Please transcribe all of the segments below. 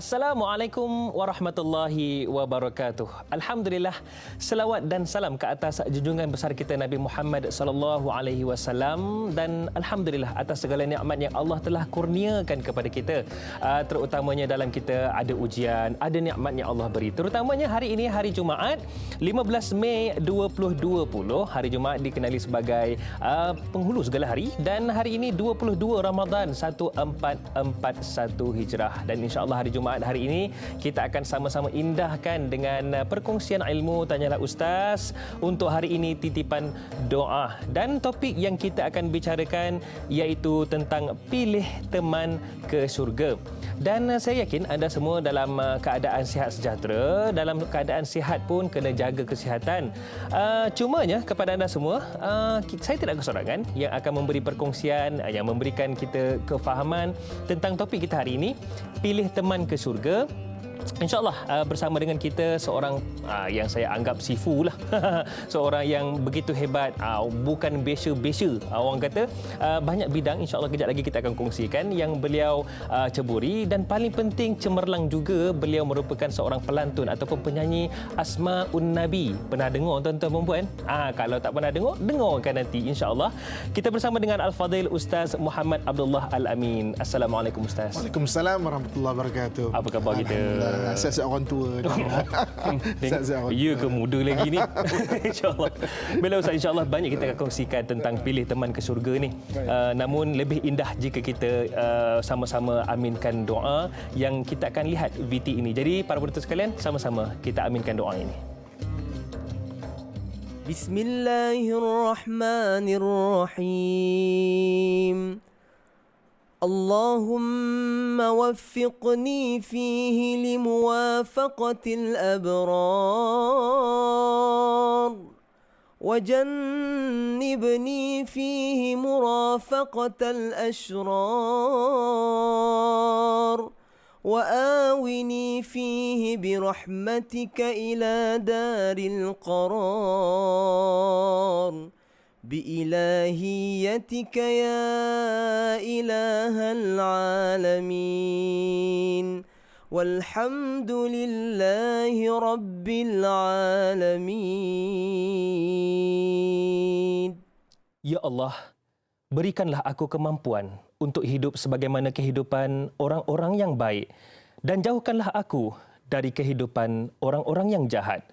Assalamualaikum warahmatullahi wabarakatuh. Alhamdulillah, selawat dan salam ke atas junjungan besar kita Nabi Muhammad sallallahu alaihi wasallam, dan alhamdulillah atas segala nikmat yang Allah telah kurniakan kepada kita. Terutamanya dalam kita ada ujian, ada nikmat yang Allah beri. Terutamanya hari ini, hari Jumaat 15 Mei 2020. Hari Jumaat dikenali sebagai penghulu segala hari, dan hari ini 22 Ramadan 1441 Hijrah, dan insya-Allah hari Jumaat hari ini kita akan sama-sama indahkan dengan perkongsian ilmu Tanyalah Ustaz. Untuk hari ini titipan doa, dan topik yang kita akan bicarakan iaitu tentang pilih teman ke syurga. Dan saya yakin anda semua dalam keadaan sihat sejahtera. Dalam keadaan sihat pun kena jaga kesihatan. Cumanya kepada anda semua, saya tidak kesorangan yang akan memberi perkongsian yang memberikan kita kefahaman tentang topik kita hari ini, pilih teman ke syurga. InsyaAllah bersama dengan kita seorang yang saya anggap sifu lah. Seorang yang begitu hebat, bukan biasa-biasa. Orang kata banyak bidang, insyaAllah kejap lagi kita akan kongsikan yang beliau ceburi, dan paling penting cemerlang juga, beliau merupakan seorang pelantun ataupun penyanyi Asma'un Nabi. Pernah dengar tuan-tuan dan puan? Kalau tak pernah dengar, dengarkan nanti insyaAllah. Kita bersama dengan Al-Fadhil Ustaz Muhammad Abdullah Al-Amin. Assalamualaikum Ustaz. Waalaikumsalam warahmatullahi wabarakatuh. Apa khabar kita? Siap-siap orang tua. Ya ke muda lagi ni. InsyaAllah. Bila Ustaz, insyaAllah banyak kita akan kongsikan tentang pilih teman ke syurga ni. Namun lebih indah jika kita sama-sama aminkan doa yang kita akan lihat VT ini. Jadi para penonton sekalian, sama-sama kita aminkan doa ini. Bismillahirrahmanirrahim. اللهم وفقني فيه لموافقة الأبرار وجنبني فيه مرافقة الأشرار وآوني فيه برحمتك إلى دار القرار بإلهيتك يا إله العالمين والحمد لله رب العالمين. Ya Allah, berikanlah aku kemampuan untuk hidup sebagaimana kehidupan orang-orang yang baik, dan jauhkanlah aku dari kehidupan orang-orang yang jahat,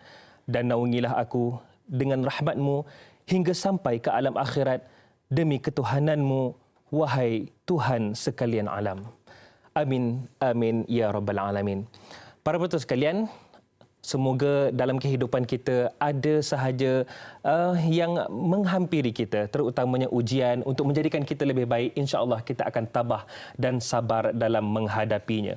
dan naungilah aku dengan rahmat-Mu hingga sampai ke alam akhirat demi ketuhanan-Mu, wahai Tuhan sekalian alam. Amin, amin, ya Rabbal Alamin. Para penonton sekalian, semoga dalam kehidupan kita ada sahaja yang menghampiri kita, terutamanya ujian, untuk menjadikan kita lebih baik. InsyaAllah kita akan tabah dan sabar dalam menghadapinya.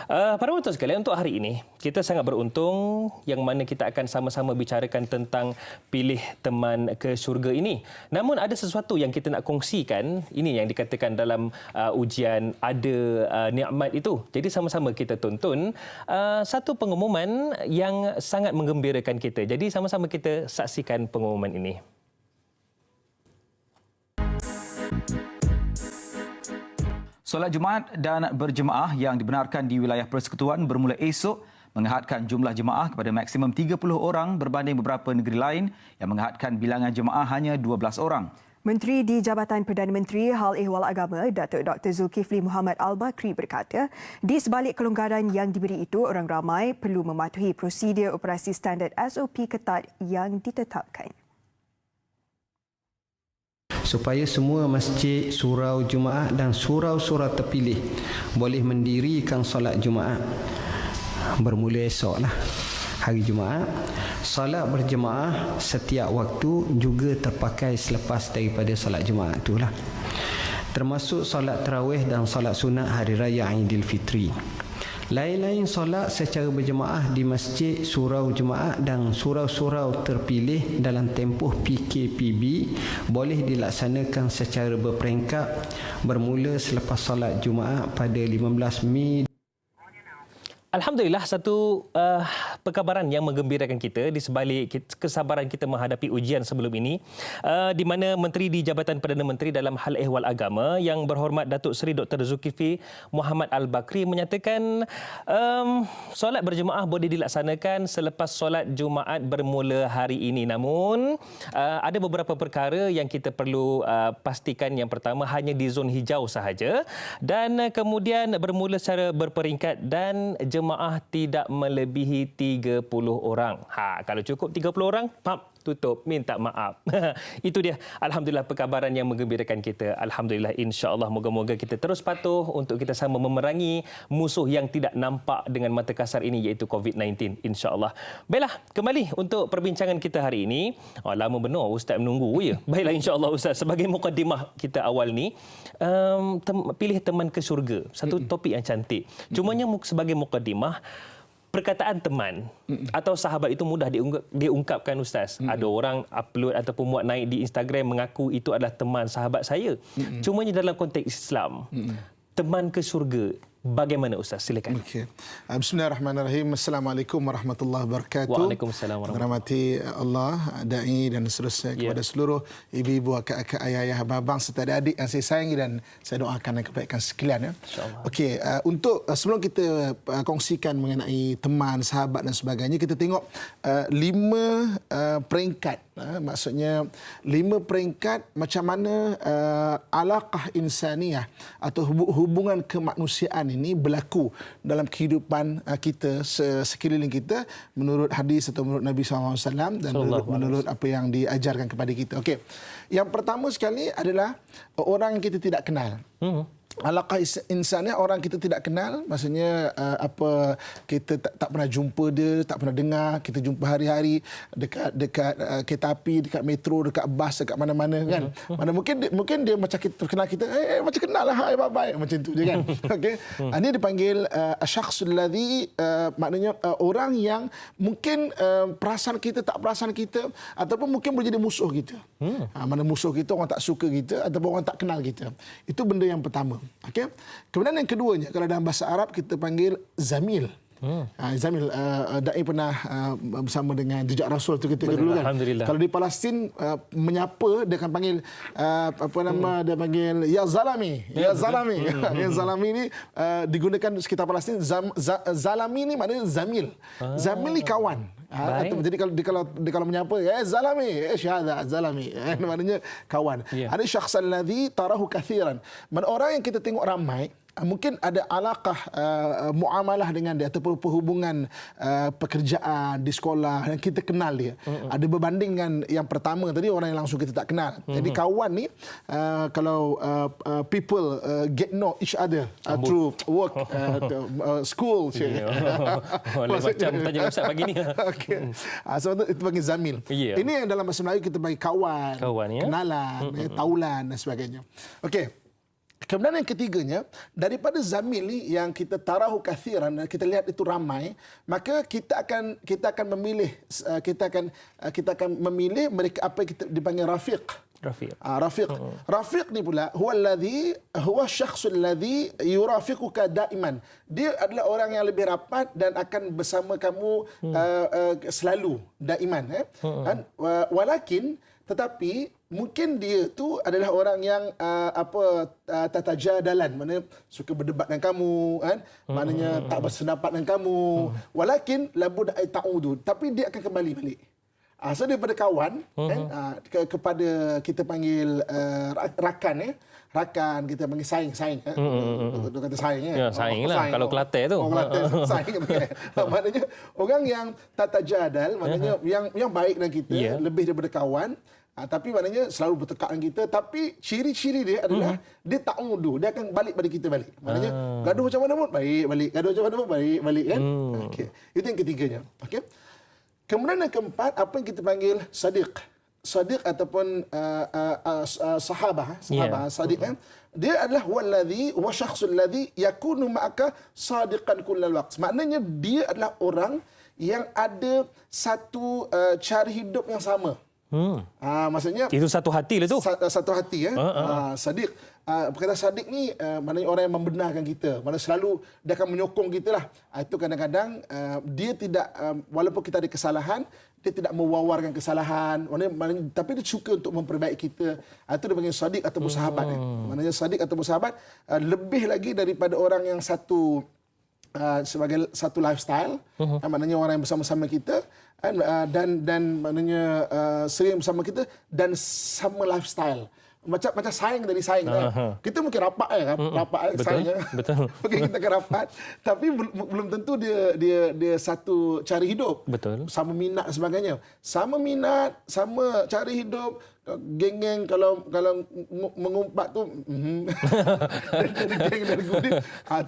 Para penonton sekalian, untuk hari ini kita sangat beruntung yang mana kita akan sama-sama bicarakan tentang pilih teman ke syurga ini. Namun ada sesuatu yang kita nak kongsikan. Ini yang dikatakan dalam ujian ada nikmat itu. Jadi sama-sama kita tonton satu pengumuman yang sangat menggembirakan kita. Jadi sama-sama kita saksikan pengumuman ini. Solat Jumaat dan berjemaah yang dibenarkan di wilayah Persekutuan bermula esok mengehadkan jumlah jemaah kepada maksimum 30 orang berbanding beberapa negeri lain yang mengehadkan bilangan jemaah hanya 12 orang. Menteri di Jabatan Perdana Menteri Hal Ehwal Agama, Datuk Dr. Zulkifli Muhammad Al-Bakri berkata, di sebalik kelonggaran yang diberi itu, orang ramai perlu mematuhi prosedur operasi standard SOP ketat yang ditetapkan. Supaya semua masjid, surau Jumaat dan surau-surau terpilih boleh mendirikan solat Jumaat bermula esoklah hari Jumaat. Solat berjemaah setiap waktu juga terpakai selepas daripada solat Jumaat itulah, termasuk solat tarawih dan solat sunat hari raya Aidilfitri. Lain-lain solat secara berjemaah di masjid, surau Jumaat dan surau-surau terpilih dalam tempoh PKPB boleh dilaksanakan secara berperingkat bermula selepas solat Jumaat pada 15 Mei. Alhamdulillah, satu perkabaran yang menggembirakan kita di sebalik kesabaran kita menghadapi ujian sebelum ini, di mana Menteri di Jabatan Perdana Menteri dalam hal ehwal agama yang berhormat Datuk Seri Dr. Zulkifli Muhammad Al-Bakri menyatakan solat berjemaah boleh dilaksanakan selepas solat Jumaat bermula hari ini. Namun ada beberapa perkara yang kita perlu pastikan. Yang pertama, hanya di zon hijau sahaja, dan kemudian bermula secara berperingkat, dan jemaah tidak melebihi 30 orang. Kalau cukup 30 orang, tutup, minta maaf. Itu dia. Alhamdulillah, perkabaran yang menggembirakan kita. Alhamdulillah, insya-Allah moga-moga kita terus patuh untuk kita sama memerangi musuh yang tidak nampak dengan mata kasar ini, iaitu COVID-19, insya-Allah. Baiklah, kembali untuk perbincangan kita hari ini. Lama benar Ustaz menunggu ya. Baiklah, insya-Allah Ustaz, sebagai mukadimah kita awal ni, pilih teman ke syurga. Satu topik yang cantik. Cumanya sebagai mukadimah, perkataan teman atau sahabat itu mudah diungkapkan Ustaz. Ada orang upload ataupun muat naik di Instagram mengaku itu adalah teman sahabat saya. Cumanya dalam konteks Islam, teman ke syurga, bagaimana Ustaz? Silakan. Okay. Bismillahirrahmanirrahim. Assalamualaikum warahmatullahi wabarakatuh. Waalaikumsalam warahmatullahi wabarakatuh. Allah, da'i dan seterusnya kepada seluruh ibu-ibu, akak-akak, ayah-ayah, abang serta adik-adik yang saya sayangi dan saya doakan kebaikan sekalian. Okey, untuk sebelum kita kongsikan mengenai teman, sahabat dan sebagainya, kita tengok 5 peringkat. Maksudnya 5 peringkat macam mana alaqah insaniyah atau hubungan kemanusiaan ini berlaku dalam kehidupan kita sekeliling kita menurut hadis atau menurut Nabi SAW dan menurut apa yang diajarkan kepada kita. Okey. Yang pertama sekali adalah orang yang kita tidak kenal. Alaqah insaniyah, orang kita tidak kenal, maksudnya kita tak pernah jumpa dia, tak pernah dengar, kita jumpa hari-hari dekat kereta api, dekat metro, dekat bas, dekat mana-mana kan. Mana mungkin dia macam kita terkenal kita, macam kenal lah, hai bye macam tu je kan. Okey. Ini dipanggil asyakhsul ladzi, maknanya orang yang mungkin perasan kita tak perasan kita, ataupun mungkin boleh jadi musuh kita. Mana musuh kita, orang tak suka kita ataupun orang tak kenal kita. Itu benda yang pertama. Okey. Kemudian yang keduanya, kalau dalam bahasa Arab kita panggil zamil. Zamil, Da'i pernah bersama dengan jejak Rasul tu ketika dulu kan. Kalau di Palestin menyapa, dia akan panggil dia panggil ya zalami, ya zalami. Ya zalami ni digunakan di sekitar Palestin. Zalami ni maknanya zamil. Zamil ni kawan. Jadi kalau menyapa, zalami, syahada zalami, maknanya kawan. Ada syakhs alladhi tarahu kathiran. Orang yang kita tengok ramai, mungkin ada alaqah muamalah dengan dia ataupun perhubungan pekerjaan di sekolah yang kita kenal dia. Ada berbanding dengan yang pertama tadi, orang yang langsung kita tak kenal. Jadi kawan ni kalau people get know each other through work, school. Macam tanya Ustaz pagi ni. Okey. Sebab itu panggil zamil. Ini yang dalam bahasa Melayu kita panggil kawan, kenalan, taulan dan sebagainya. Okey. Kemudian yang ketiganya, daripada zamil ni yang kita tarahu kathiran, kita lihat itu ramai, maka kita akan memilih mereka apa yang kita dipanggil rafiq. Rafiq ni pula huwa syakhsul ladzi yurafiquka daiman. Dia adalah orang yang lebih rapat dan akan bersama kamu selalu, daiman. Tetapi mungkin dia tu adalah orang yang tatajadalan, maknanya suka berdebat dengan kamu kan, maknanya tak bersependapat dengan kamu. Walakin labud ta'udu, tapi dia akan kembali balik. So daripada kawan kepada kita panggil rakan, rakan kita panggil saing. Dia kata saing saing lah kalau Kelantan tu. Kelantan saing. Maknanya orang yang tatajadal, maknanya yang baik dengan kita, lebih daripada kawan. Tapi maknanya selalu bertekak dengan kita. Tapi ciri-ciri dia adalah dia tak mudu. Dia akan balik pada kita balik. Maknanya gaduh macam mana pun baik balik. Gaduh macam mana pun baik balik kan. Okay. Itu yang ketiganya. Okay. Kemudian yang keempat, apa yang kita panggil sadiq. Sadiq ataupun sahabah. Sadiq kan. Dia adalah huwa syakhsul ladzi yakunu ma'aka sadiqan kullal waqt. Maknanya dia adalah orang yang ada satu cara hidup yang sama. Maksudnya Itu satu hati lah tu. satu hati ya. Sadiq. Perkataan Sadiq ni maknanya orang yang membenarkan kita. Maknanya selalu dia akan menyokong kita lah. Itu kadang-kadang dia tidak, walaupun kita ada kesalahan, dia tidak mewawarkan kesalahan. Maknanya, tapi dia suka untuk memperbaiki kita. Itu dia panggil Sadiq atau sahabat. Maknanya Sadiq atau sahabat lebih lagi daripada orang yang satu sebagai satu lifestyle. Maknanya orang yang bersama-sama kita. Dan maknanya sering bersama kita dan sama lifestyle. Macam saing dari saing kan. Kita mungkin rapat rapat Betul. saing. Betul. Okey, kita akan rapat tapi belum tentu dia satu cara hidup. Betul. Sama minat dan sebagainya. Sama minat, sama cara hidup. Geng-geng kalau mengumpat tu geng dari Gudin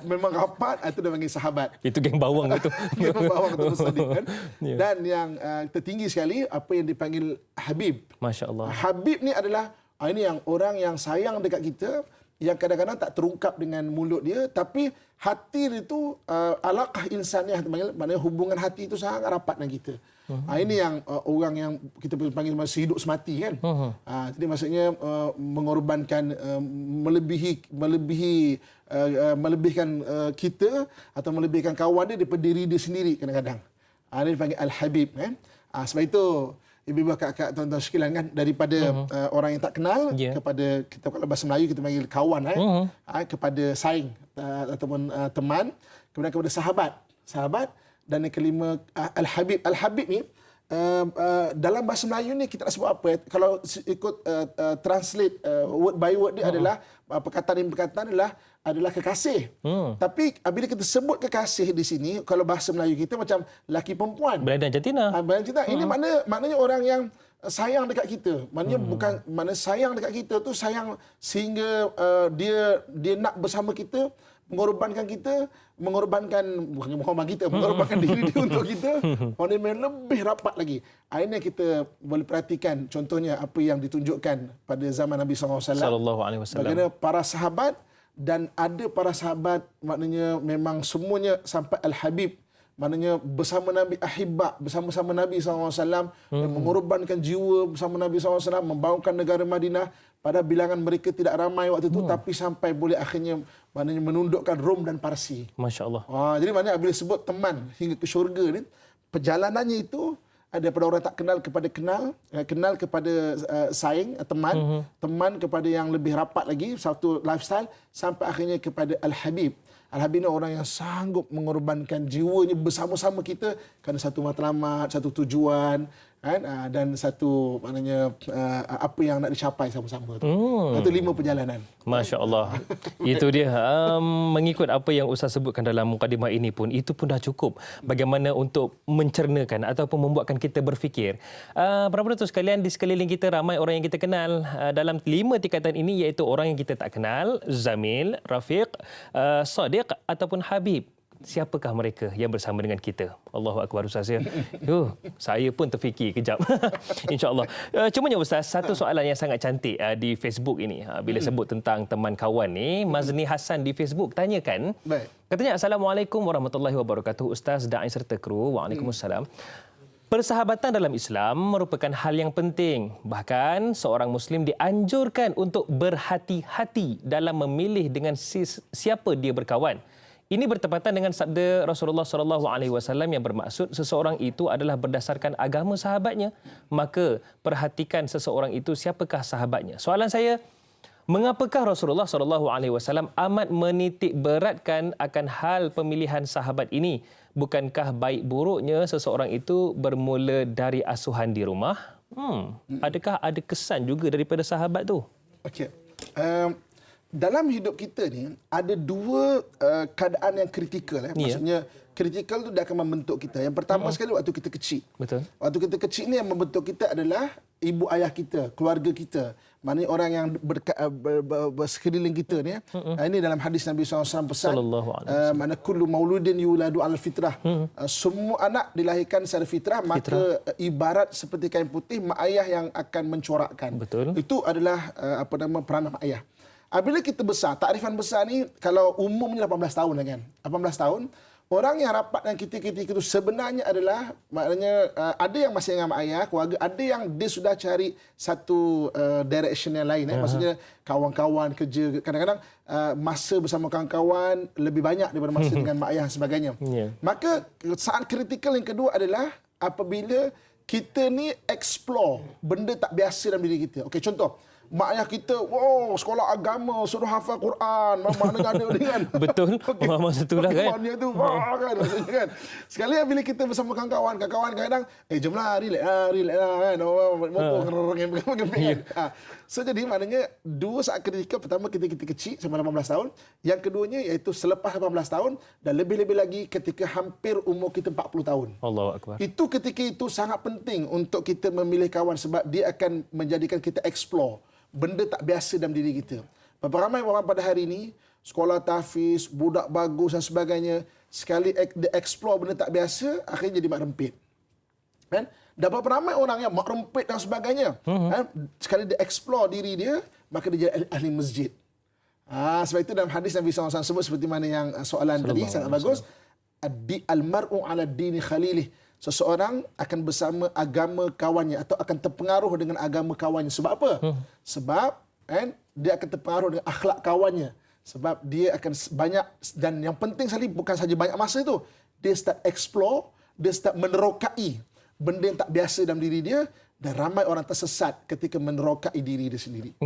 memang rapat, itu dia panggil sahabat. Itu geng bawang itu. Geng bawang tu Sadiq kan. Ya. Dan yang tertinggi sekali apa yang dipanggil Habib. Masya-Allah. Habib ni adalah ini yang orang yang sayang dekat kita, yang kadang-kadang tak terungkap dengan mulut dia, tapi hati dia tu alaqah insaniah, maknanya hubungan hati itu sangat rapat dengan kita. Ini yang orang yang kita panggil sehidup semati kan. Jadi maksudnya mengorbankan melebihkan kita atau melebihkan kawan dia daripada diri dia sendiri kadang-kadang. Ini dipanggil Al-Habib kan. Sebab itu ibu-ibu, kakak, tuan-tuan sekalian kan, daripada orang yang tak kenal kepada, kita kalau bahasa Melayu kita panggil kawan kepada saing ataupun teman, kemudian kepada sahabat dan yang kelima Al-Habib. Al-Habib ni dalam bahasa Melayu ni kita nak sebut apa? Kalau ikut translate word by word dia adalah perkataan demi perkataan adalah kekasih. Tapi bila kita sebut kekasih di sini, kalau bahasa Melayu kita macam laki perempuan. Beladang jantina. Ini maknanya orang yang sayang dekat kita. Maknanya sayang dekat kita tu sayang sehingga dia nak bersama kita, mengorbankan diri dia untuk kita. Maknanya lebih rapat lagi. Ini kita boleh perhatikan contohnya apa yang ditunjukkan pada zaman Nabi SAW. Sallallahu alaihi wasallam. Bagaimana para sahabat, dan ada para sahabat maknanya memang semuanya sampai Al-Habib, maknanya bersama Nabi, ahibba, bersama-sama Nabi SAW, mengorbankan jiwa bersama Nabi SAW, membangunkan negara Madinah. Pada bilangan mereka tidak ramai waktu itu, tapi sampai boleh akhirnya maknanya menundukkan Rom dan Parsi. Masya Allah. Jadi maknanya bila sebut teman hingga ke syurga ni, perjalanannya itu daripada orang tak kenal kepada kenal kepada saing, teman kepada yang lebih rapat lagi, satu lifestyle, sampai akhirnya kepada Al-Habib. Al-Habib ni orang yang sanggup mengorbankan jiwanya bersama-sama kita kerana satu matlamat, satu tujuan kan, dan satu maknanya apa yang nak dicapai sama-sama tu. Itu 5 perjalanan. Masya Allah. Itu dia. Mengikut apa yang Ustaz sebutkan dalam mukadimah ini pun, itu pun dah cukup bagaimana untuk mencernakan ataupun membuatkan kita berfikir. Para penonton sekalian, di sekeliling kita ramai orang yang kita kenal. Dalam 5 tingkatan ini, iaitu orang yang kita tak kenal, Zamil, Rafiq, Sadiq ataupun Habib. Siapakah mereka yang bersama dengan kita? Allahu Akbar, Ustaz ya. Saya pun terfikir kejap. InsyaAllah. Cumanya Ustaz, satu soalan yang sangat cantik di Facebook ini. Bila sebut tentang teman kawan ni, Mazni Hassan di Facebook tanyakan. Baik. Katanya, Assalamualaikum warahmatullahi wabarakatuh. Ustaz, da'i serta kru. Waalaikumsalam. Persahabatan dalam Islam merupakan hal yang penting. Bahkan seorang Muslim dianjurkan untuk berhati-hati dalam memilih dengan siapa dia berkawan. Ini bertepatan dengan sabda Rasulullah SAW yang bermaksud seseorang itu adalah berdasarkan agama sahabatnya. Maka perhatikan seseorang itu siapakah sahabatnya. Soalan saya, mengapakah Rasulullah SAW amat menitik beratkan akan hal pemilihan sahabat ini? Bukankah baik buruknya seseorang itu bermula dari asuhan di rumah? Adakah ada kesan juga daripada sahabat tu? Okey. Dalam hidup kita ni ada 2 keadaan yang kritikal. Maksudnya kritikal tu dia akan membentuk kita. Yang pertama sekali waktu kita kecil. Betul. Waktu kita kecil ni yang membentuk kita adalah ibu ayah kita, keluarga kita. Maknanya orang yang bersekeliling kita ni. Ini dalam hadis Nabi SAW pesan. Mana kullu mauludin yuladu al fitrah. Semua anak dilahirkan secara fitrah, maka ibarat seperti kain putih mak ayah yang akan mencorakkan. Betul. Itu adalah peranan mak ayah. Bila kita besar, takrifan besar ni kalau umumnya 18 tahun kan. 18 tahun, orang yang rapat dengan kita ketika itu sebenarnya adalah maknanya ada yang masih dengan mak ayah, keluarga, ada yang dia sudah cari satu direction yang lain. Maksudnya kawan-kawan kerja, kadang-kadang masa bersama kawan-kawan lebih banyak daripada masa dengan mak ayah dan sebagainya. Maka saat kritikal yang kedua adalah apabila kita ni explore benda tak biasa dalam diri kita. Okey, contoh, mak ayah kita, sekolah agama, suruh hafal Quran, mana ada dengan. Betul. Okay. Masa itulah kan. Dia tu, kan, maksudnya kan. Sekali bila kita bersama kawan-kawan kadang-kadang, jomlah, relax kan. Motor kan. So jadi maknanya dua saat ketika pertama kita kecil sampai 18 tahun, yang keduanya iaitu selepas 18 tahun dan lebih-lebih lagi ketika hampir umur kita 40 tahun. Allahu akbar. Itu ketika itu sangat penting untuk kita memilih kawan sebab dia akan menjadikan kita explore benda tak biasa dalam diri kita. Berapa ramai orang pada hari ini, sekolah tahfiz, budak bagus dan sebagainya, sekali dia explore benda tak biasa, akhirnya jadi mak rempit. Kan? Dan berapa ramai orang yang mak rempit dan sebagainya, kan? Sekali dia explore diri dia, maka dia jadi ahli masjid. Sebab itu dalam hadis Nabi SAW sebut seperti mana yang soalan tadi, sangat bagus. Al-mar'u ala dini khalilih. Seseorang akan bersama agama kawannya atau akan terpengaruh dengan agama kawannya. Sebab apa? Sebab dia akan terpengaruh dengan akhlak kawannya. Sebab dia akan banyak, dan yang penting sekali bukan saja banyak masa itu, dia start explore, dia start menerokai benda yang tak biasa dalam diri dia, dan ramai orang tersesat ketika menerokai diri dia sendiri.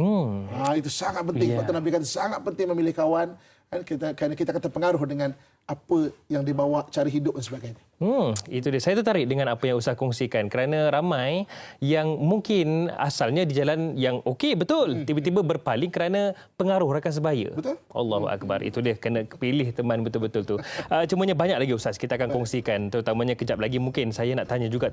Itu sangat penting. Faktor Nabi kata sangat penting memilih kawan, kerana kita akan terpengaruh dengan apa yang dibawa, cara hidup dan sebagainya. Itu dia. Saya tertarik dengan apa yang Ustaz kongsikan kerana ramai yang mungkin asalnya di jalan yang okey, betul, tiba-tiba berpaling kerana pengaruh rakan sebaya. Betul. Allahu akbar. Itu dia, kena pilih teman betul-betul tu. Cumanya banyak lagi Ustaz kita akan kongsikan, terutamanya kejap lagi mungkin saya nak tanya juga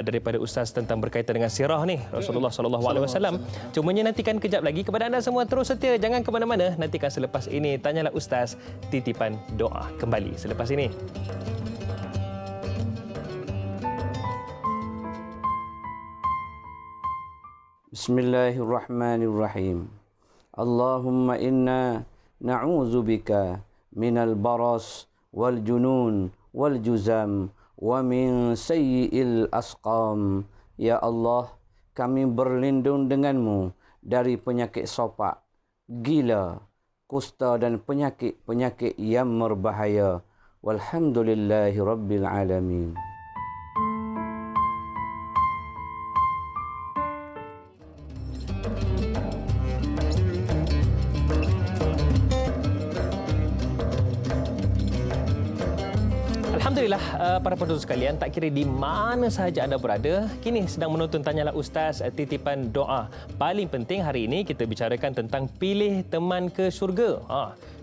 daripada Ustaz tentang berkaitan dengan sirah ni Rasulullah SAW. Cumanya nantikan kejap lagi. Kepada anda semua terus setia, jangan ke mana-mana. Nantikan selepas ini Tanyalah Ustaz, titipan doa kembali selepas ini. Bismillahirrahmanirrahim. Allahumma inna na'udzubika minal baras wal junun wal juzam wa min sayyi'il asqam. Ya Allah, kami berlindung denganmu dari penyakit sopak, gila, kusta dan penyakit-penyakit yang berbahaya. Walhamdulillahi rabbil alamin. Alhamdulillah, para penonton sekalian, tak kira di mana sahaja anda berada, kini sedang menonton Tanyalah Ustaz, titipan doa. Paling penting hari ini kita bicarakan tentang pilih teman ke syurga.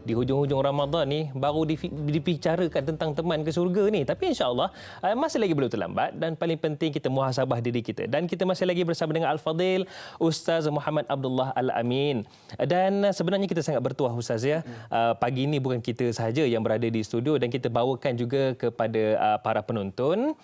Di hujung-hujung Ramadan ni baru dibicarakan tentang teman ke syurga ni. Tapi insya-Allah masih lagi belum terlambat, dan paling penting kita muhasabah diri kita. Dan kita masih lagi bersama dengan Al-Fadil Ustaz Muhammad Abdullah Al-Amin. Dan sebenarnya kita sangat bertuah Ustaz ya. Pagi ini bukan kita sahaja yang berada di studio, dan kita bawakan juga kepada para penonton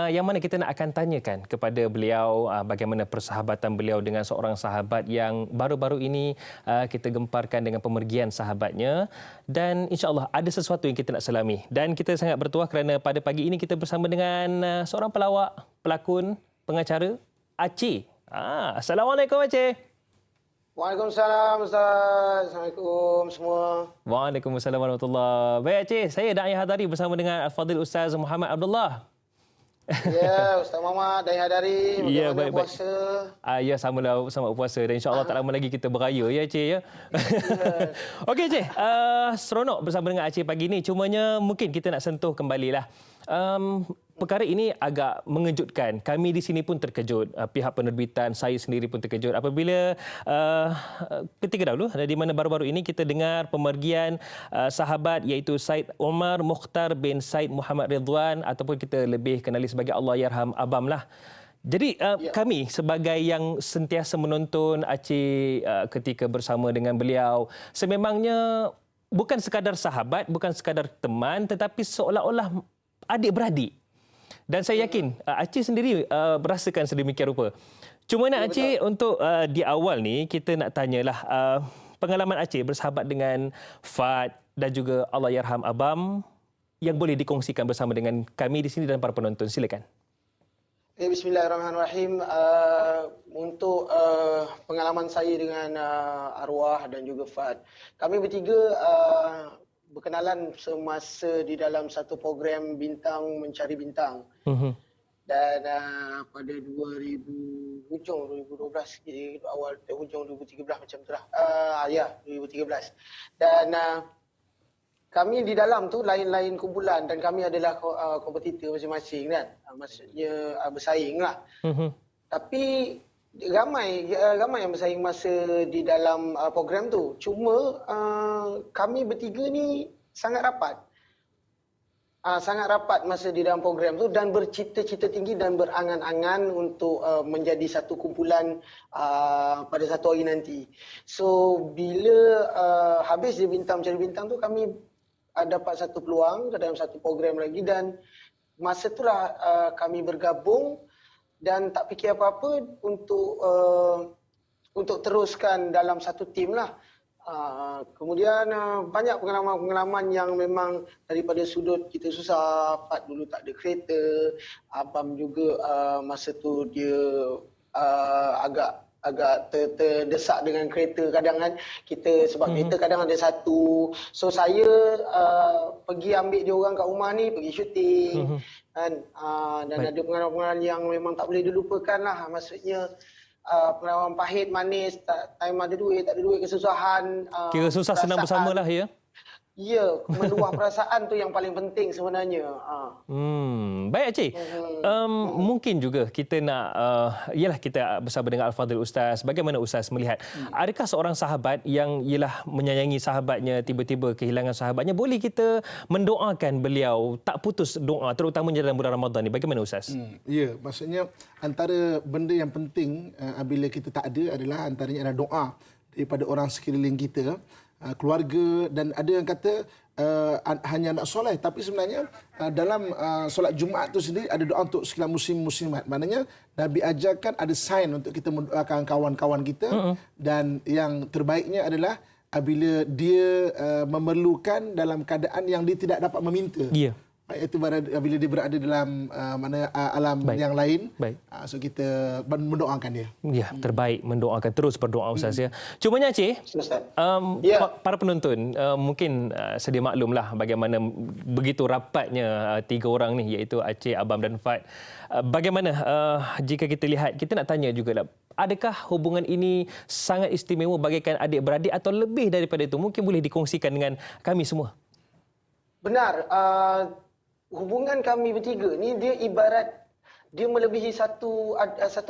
yang mana kita nak akan tanyakan kepada beliau bagaimana persahabatan beliau dengan seorang sahabat yang baru-baru ini kita gemparkan dengan pemergian sahabatnya, dan insya-Allah ada sesuatu yang kita nak selami. Dan kita sangat bertuah kerana pada pagi ini kita bersama dengan seorang pelawak, pelakon, pengacara, Aceh. Assalamualaikum Aceh. Waalaikumsalam Ustaz. Assalamualaikum semua. Waalaikumsalam warahmatullahi. Baik Aceh, saya Da'i Hadari bersama dengan Al-Fadil Ustaz Muhammad Abdullah. Ya, Ustaz Muhammad Da'i Hadari. Ya, baik. Puasa. Ya, samalah sama puasa, dan insya-Allah tak lama lagi kita beraya ya Aceh ya. Okey Aceh, seronok bersama dengan Aceh pagi ni. Cumanya mungkin kita nak sentuh kembalilah. Perkara ini agak mengejutkan. Kami di sini pun terkejut. Pihak penerbitan, saya sendiri pun terkejut apabila ketika dahulu, di mana baru-baru ini kita dengar pemergian sahabat iaitu Said Omar Mukhtar bin Said Muhammad Ridwan, ataupun kita lebih kenali sebagai Allahyarham Abam lah. Jadi kami sebagai yang sentiasa menonton Aceh ketika bersama dengan beliau, sememangnya bukan sekadar sahabat, bukan sekadar teman, tetapi seolah-olah adik-beradik. Dan saya yakin Aceh sendiri merasakan sedemikian rupa. Cuma nak Aceh untuk di awal ni kita nak tanyalah pengalaman Aceh bersahabat dengan Fad dan juga Allahyarham Abam yang boleh dikongsikan bersama dengan kami di sini dan para penonton? Silakan. Bismillahirrahmanirrahim. Untuk pengalaman saya dengan arwah dan juga Fad, kami bertiga berkenalan semasa di dalam satu program Bintang Mencari Bintang. Dan pada hujung 2012, awal hujung 2013 macam tu lah. 2013. Dan kami di dalam tu lain-lain kumpulan dan kami adalah kompetitor masing-masing kan. Maksudnya bersaing lah. Tapi ramai yang bersaing masa di dalam program tu. Cuma kami bertiga ni sangat rapat. Sangat rapat masa di dalam program tu dan bercita-cita tinggi dan berangan-angan untuk menjadi satu kumpulan pada satu hari nanti. So bila habis di Bintang Mencari Bintang tu, kami dapat satu peluang ke dalam satu program lagi dan masa itulah kami bergabung dan tak fikir apa-apa untuk teruskan dalam satu tim lah. Kemudian banyak pengalaman-pengalaman yang memang daripada sudut kita susah. Fad dulu tak ada kereta, Abang juga masa tu dia agak terdesak dengan kereta kadang kan. Kita sebab kereta kadang ada satu. So saya pergi ambil dia orang kat rumah ni, pergi syuting. Dan ada pengalaman-pengalaman yang memang tak boleh dilupakan lah. Maksudnya pengalaman pahit, manis, time ada duit, tak ada duit, kesusahan. Kira susah senang bersamalah ya. Ya, meluah perasaan tu yang paling penting sebenarnya. Baik Aceh. Mungkin juga kita nak, ialah kita bersama dengan Al-Fadhil Ustaz. Bagaimana Ustaz melihat, adakah seorang sahabat yang ialah menyayangi sahabatnya, tiba-tiba kehilangan sahabatnya, boleh kita mendoakan beliau tak putus doa, terutamanya dalam bulan Ramadan ni? Bagaimana Ustaz? Ya, maksudnya antara benda yang penting bila kita tak ada adalah antaranya adalah doa daripada orang sekeliling kita, keluarga, dan ada yang kata hanya nak solat, tapi sebenarnya dalam solat Jumaat tu sendiri ada doa untuk segala muslim-muslimat. Maknanya Nabi ajarkan ada sign untuk kita mendoakan kawan-kawan kita, dan yang terbaiknya adalah apabila dia memerlukan dalam keadaan yang dia tidak dapat meminta. Ya. Iaitu bila dia berada dalam alam yang lain. So kita mendoakan dia. Ya, terbaik mendoakan, terus berdoa Ustaz ya. Cumanya Aceh, para penonton mungkin sedia maklumlah bagaimana begitu rapatnya tiga orang ni, iaitu Aceh, Abang dan Fad. Bagaimana jika kita lihat, kita nak tanya juga lah, adakah hubungan ini sangat istimewa bagaikan adik-beradik atau lebih daripada itu? Mungkin boleh dikongsikan dengan kami semua. Benar. Hubungan kami bertiga ni dia ibarat dia melebihi satu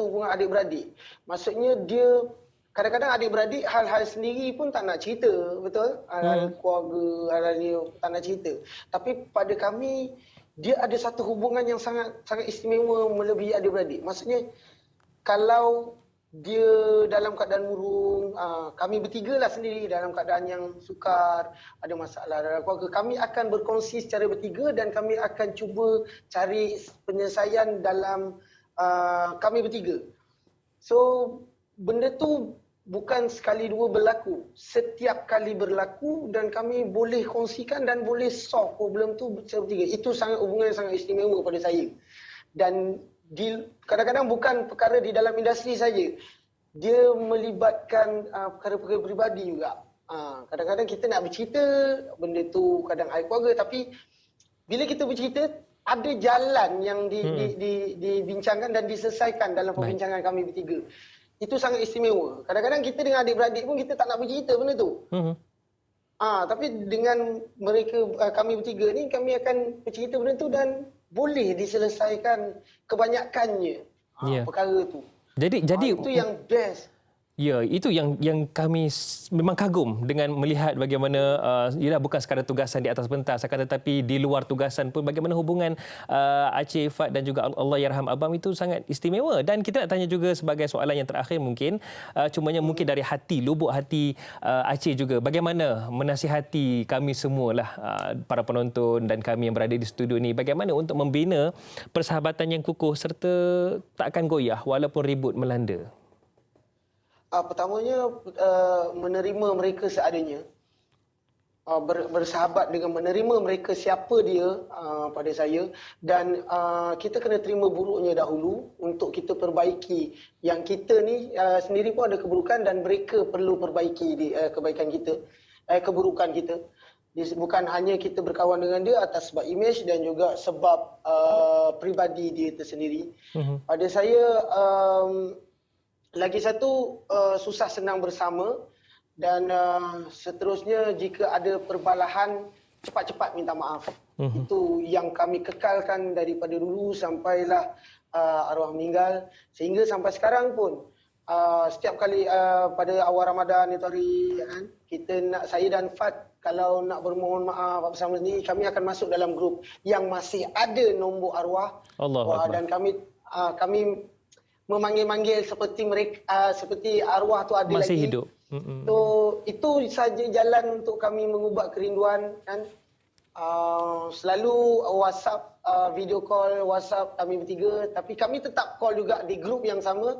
hubungan adik-beradik. Maksudnya dia kadang-kadang adik-beradik hal-hal sendiri pun tak nak cerita, betul? Hal-hal keluarga, hal-hal ni tak nak cerita. Tapi pada kami dia ada satu hubungan yang sangat istimewa melebihi adik-beradik. Maksudnya kalau dia dalam keadaan murung, kami bertiga lah sendiri dalam keadaan yang sukar, ada masalah dalam keluarga, kami akan berkongsi secara bertiga dan kami akan cuba cari penyelesaian dalam kami bertiga. So benda tu bukan sekali dua berlaku, setiap kali berlaku dan kami boleh kongsikan dan boleh solve problem tu secara bertiga. Itu hubungan yang sangat istimewa pada saya. Dan kadang-kadang bukan perkara di dalam industri saja. Dia melibatkan perkara-perkara peribadi juga. Kadang-kadang kita nak bercerita, benda tu kadang air keluarga, tapi bila kita bercerita, ada jalan yang dibincangkan dan diselesaikan dalam perbincangan kami bertiga. Itu sangat istimewa. Kadang-kadang kita dengan adik-beradik pun kita tak nak bercerita benda tu. Tapi dengan kami bertiga ni, kami akan bercerita benda tu dan boleh diselesaikan kebanyakannya perkara tu. Jadi itu yang best. Ya, itu yang kami memang kagum dengan melihat bagaimana ialah bukan sekadar tugasan di atas pentas, akan tetapi di luar tugasan pun bagaimana hubungan Aceh, Fad dan juga Allahyarham Abang itu sangat istimewa. Dan kita nak tanya juga sebagai soalan yang terakhir mungkin, cumanya mungkin dari hati, lubuk hati Aceh juga, bagaimana menasihati kami semualah, para penonton dan kami yang berada di studio ni, bagaimana untuk membina persahabatan yang kukuh serta tak akan goyah walaupun ribut melanda? Pertamanya menerima mereka seadanya. bersahabat dengan menerima mereka siapa dia pada saya, dan kita kena terima buruknya dahulu untuk kita perbaiki. Yang kita ni sendiri pun ada keburukan dan mereka perlu perbaiki kebaikan kita, keburukan kita. Bukan hanya kita berkawan dengan dia atas sebab imej dan juga sebab pribadi dia tersendiri. Pada saya lagi satu, susah senang bersama. Dan seterusnya, jika ada perbalahan, cepat-cepat minta maaf. Itu yang kami kekalkan daripada dulu sampailah arwah meninggal. Sehingga sampai sekarang pun, setiap kali pada awal Ramadan itu hari, saya dan Fat, kalau nak bermohon maaf bersama sendiri, kami akan masuk dalam grup yang masih ada nombor arwah. Dan kami memanggil-manggil seperti mereka, seperti arwah tu ada masih lagi. Hidup. So, itu saja jalan untuk kami mengubat kerinduan, kan. Selalu WhatsApp, video call WhatsApp kami bertiga, tapi kami tetap call juga di grup yang sama,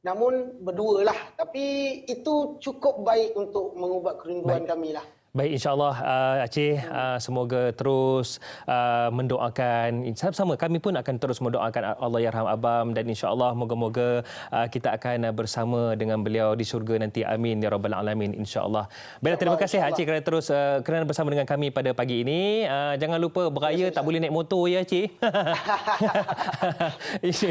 namun berdua lah. Tapi itu cukup baik untuk mengubat kerinduan kami lah. Baik, insya-Allah Aceh, semoga terus mendoakan, sama kami pun akan terus mendoakan Allah yarham Abam, dan insya-Allah moga-moga kita akan bersama dengan beliau di syurga nanti. Amin ya rabbal alamin, insya-Allah. Baik, terima kasih Aceh kerana terus kerana bersama dengan kami pada pagi ini. Jangan lupa beraya tak boleh naik motor ya Aceh.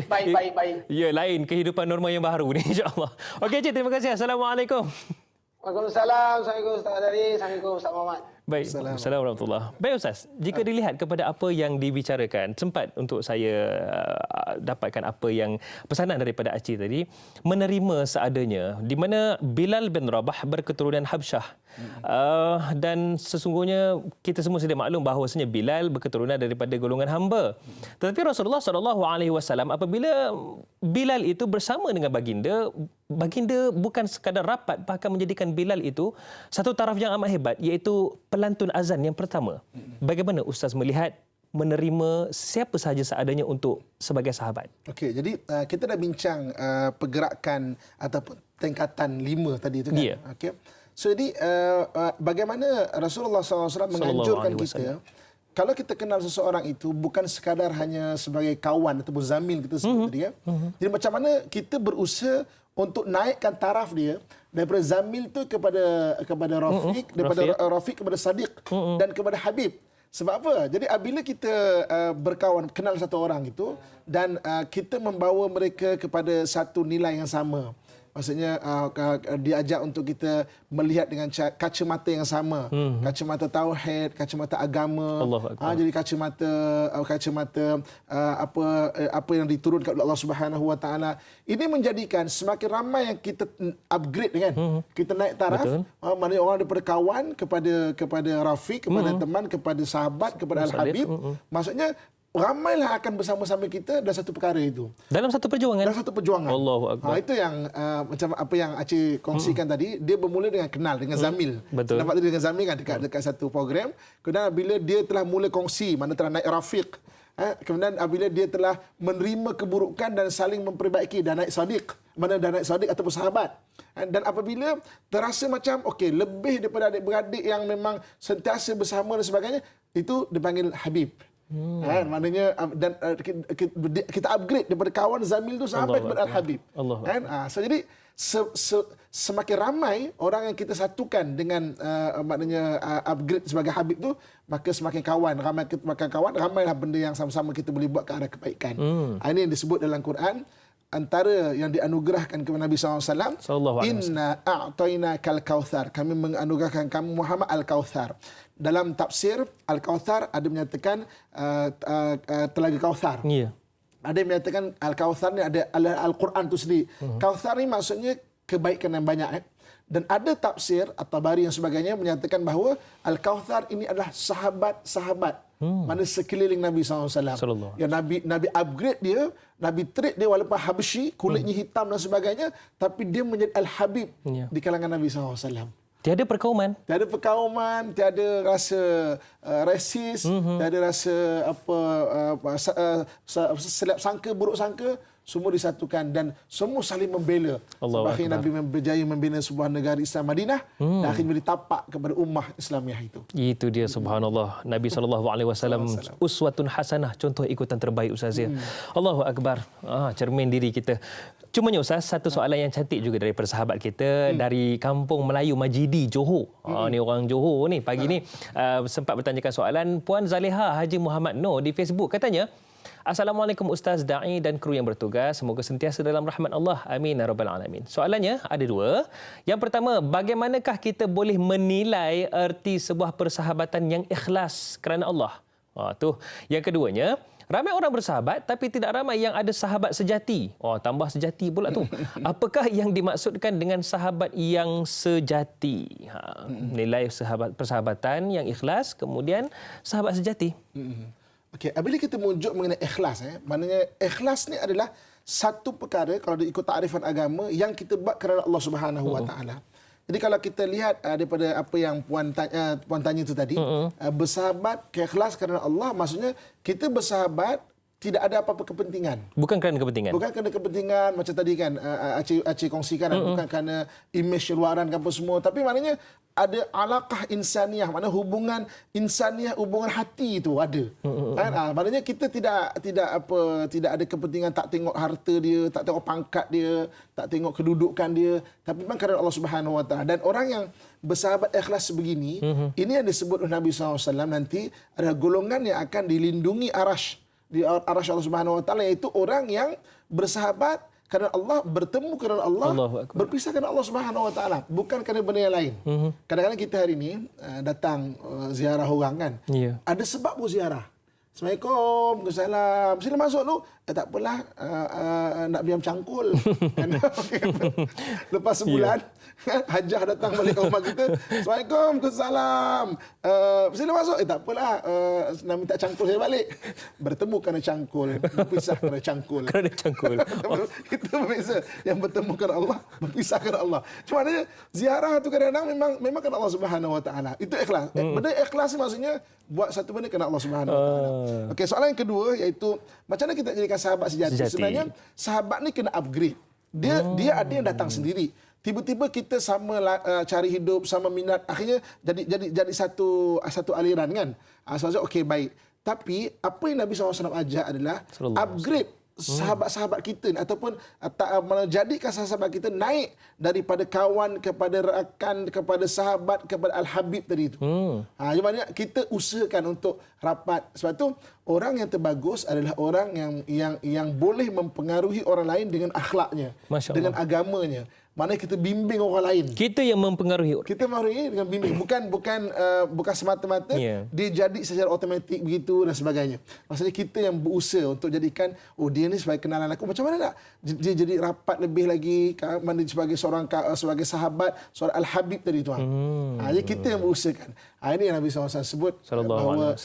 Baik. Ya, lain kehidupan normal yang baru ni, insya-Allah. Okey Aceh, terima kasih. Assalamualaikum. Waalaikumsalam. Assalamualaikum Ustaz Adari. Assalamualaikum Ustaz Muhammad. Baik, Assalamualaikum warahmatullahi. Baik Ustaz, jika dilihat kepada apa yang dibicarakan, sempat untuk saya dapatkan apa yang pesanan daripada Aceh tadi, menerima seadanya, di mana Bilal bin Rabah berketurunan Habsyah. Dan sesungguhnya kita semua sedia maklum bahawasanya Bilal berketurunan daripada golongan hamba. Tetapi Rasulullah SAW apabila Bilal itu bersama dengan baginda bukan sekadar rapat, bahkan menjadikan Bilal itu satu taraf yang amat hebat, iaitu pelantun azan yang pertama. Bagaimana Ustaz melihat menerima siapa sahaja seadanya untuk sebagai sahabat? Okey, jadi kita dah bincang pergerakan ataupun tingkatan 5 tadi itu kan. Yeah. Okey. So jadi bagaimana Rasulullah SAW menganjurkan kita, kalau kita kenal seseorang itu bukan sekadar hanya sebagai kawan ataupun zamil kita sebut tadi ya. Jadi macam mana kita berusaha untuk naikkan taraf dia daripada zamil tu kepada Rafiq, daripada Rafiq kepada Sadiq dan kepada Habib. Sebab apa? Jadi apabila kita berkawan, kenal satu orang itu dan kita membawa mereka kepada satu nilai yang sama. Maksudnya diajak untuk kita melihat dengan kacamata yang sama, kacamata tauhid, kacamata agama. Jadi kacamata apa yang diturunkan oleh Allah Subhanahu Wa Taala. Ini menjadikan semakin ramai yang kita upgrade kan. Kita naik taraf, maknanya orang daripada kawan kepada Rafiq, kepada teman, kepada sahabat, kepada Al-Habib. Maksudnya ramailah akan bersama-sama kita dalam satu perkara itu. Dalam satu perjuangan? Dalam satu perjuangan. Allahu Akbar. Itu yang macam apa yang Aceh kongsikan tadi, dia bermula dengan kenal, dengan zamil. Betul. Nampak tadi dengan zamil kan dekat satu program. Kemudian bila dia telah mula kongsi, mana telah naik Rafiq. Kemudian apabila dia telah menerima keburukan dan saling memperbaiki, dan naik Sadiq. Mana dah naik Sadiq ataupun sahabat. Dan apabila terasa macam okey, lebih daripada adik-beradik yang memang sentiasa bersama dan sebagainya, itu dipanggil Habib. Maknanya dan kita upgrade daripada kawan zamil tu sampai kepada Al-Habib. So jadi semakin ramai orang yang kita satukan dengan maknanya upgrade sebagai Habib tu, maka semakin kawan, ramailah benda yang sama-sama kita boleh buat ke arah kebaikan. Ini yang disebut dalam Quran, antara yang dianugerahkan kepada Nabi SAW, Inna a'tainakal kautsar, kami menganugerahkan kamu Muhammad Al-Kautsar. Dalam tafsir Al-Kautsar ada menyatakan telaga Kautsar. Yeah. Ada yang menyatakan Al-Kautsar ni ada Al-Quran tu sendiri. Kautsar ni maksudnya kebaikan yang banyak. Dan ada tafsir At-Tabari yang sebagainya menyatakan bahawa Al-Kautsar ini adalah sahabat-sahabat. Mana sekeliling Nabi SAW. Yang Nabi upgrade dia, Nabi treat dia walaupun Habsyi, kulitnya hitam dan sebagainya, tapi dia menjadi Al-Habib di kalangan Nabi SAW. Tiada perkauman. Tiada perkauman, tiada rasa resis, tiada rasa selap sangka, buruk sangka, semua disatukan dan semua saling membela. Allahu Akhirnya Akbar. Nabi berjaya membina sebuah negara Islam Madinah dan akhirnya beri tapak kepada ummah Islamiah itu. Itu dia, subhanallah. Nabi SAW uswatun hasanah, contoh ikutan terbaik Ustaz ya. Allahu Akbar. Cermin diri kita. Cumanya Ustaz, satu soalan yang cantik juga daripada sahabat kita dari kampung Melayu Majidi, Johor. Ni orang Johor ni. Pagi ni sempat bertanyakan soalan Puan Zaleha Haji Muhammad Noor di Facebook. Katanya, Assalamualaikum Ustaz, Da'i dan kru yang bertugas. Semoga sentiasa dalam rahmat Allah. Amin ya rabbal alamin. Soalannya ada dua. Yang pertama, bagaimanakah kita boleh menilai erti sebuah persahabatan yang ikhlas kerana Allah? Yang keduanya, ramai orang bersahabat tapi tidak ramai yang ada sahabat sejati. Tambah sejati pula tu. Apakah yang dimaksudkan dengan sahabat yang sejati? Nilai persahabatan yang ikhlas, kemudian sahabat sejati. Okey, apabila kita menunjuk mengenai ikhlas, maknanya ikhlas ni adalah satu perkara kalau ikut takrifan agama yang kita buat kerana Allah Subhanahu Wa Taala. Jadi kalau kita lihat daripada apa yang puan tanya itu tadi, bersahabat ikhlas kerana Allah, maksudnya kita bersahabat tidak ada apa-apa kepentingan. Bukan kerana kepentingan. Bukan kerana kepentingan macam tadi kan Aceh kongsikan, bukan kerana imej luaran ke apa semua, tapi maknanya ada alaqah insaniah, maknanya hubungan insaniah, hubungan hati itu ada. Maknanya kita tidak ada kepentingan, tak tengok harta dia, tak tengok pangkat dia, tak tengok kedudukan dia, tapi memang kerana Allah Subhanahu Wa Taala. Dan orang yang bersahabat ikhlas sebegini, ini yang disebut oleh Nabi SAW nanti adalah golongan yang akan dilindungi arash di arash Allah Subhanahu Wa Taala, iaitu orang yang bersahabat kerana Allah, bertemu kerana Allah, berpisah kerana Allah Subhanahu Wa Taala, bukan kerana benda yang lain. Kadang-kadang kita hari ini datang ziarah orang kan. Ada sebab pun ziarah. Assalamualaikum, Waalaikumsalam. Sila masuk dulu. Tak apalah, nak biar cangkul. Lepas sebulan, hajah datang balik ke rumah kita. Assalamualaikum, Waalaikumsalam. Sila masuk. Tak apalah, nak minta cangkul saya balik. Bertemu kerana cangkul, berpisah kerana cangkul. Kerana cangkul. Kita berbeza. Yang bertemu kerana Allah, berpisah kerana Allah. Cuma ada ziarah tu kadang-kadang memang kerana Allah Subhanahu Wa Taala. Itu ikhlas. Benda ikhlas maksudnya buat satu benda kerana Allah Subhanahu Wa Taala. Okey, soalan yang kedua iaitu macam mana kita jadikan sahabat sejati? Sebenarnya sahabat ni kena upgrade. Dia ada yang datang sendiri. Tiba-tiba kita sama cari hidup, sama minat, akhirnya jadi satu aliran kan. Sebab okey baik. Tapi apa yang Nabi SAW ajar adalah upgrade sahabat-sahabat kita ni, ataupun menjadikan sahabat kita naik daripada kawan kepada rakan, kepada sahabat, kepada Al-Habib tadi itu. Jadi kita usahakan untuk rapat. Sebab tu orang yang terbagus adalah orang yang boleh mempengaruhi orang lain dengan akhlaknya, dengan agamanya. Mana kita bimbing orang lain. Kita yang mempengaruhi. Kita mempengaruhi dengan bimbing. Bukan semata-mata dia jadi secara automatik begitu dan sebagainya. Maksudnya kita yang berusaha untuk jadikan, dia ni sebagai kenalan aku. Macam mana tak dia jadi rapat lebih lagi, mana sebagai sahabat, seorang Al-Habib tadi tuan. Jadi kita yang berusahakan. Ini yang Nabi SAW sebut bahawa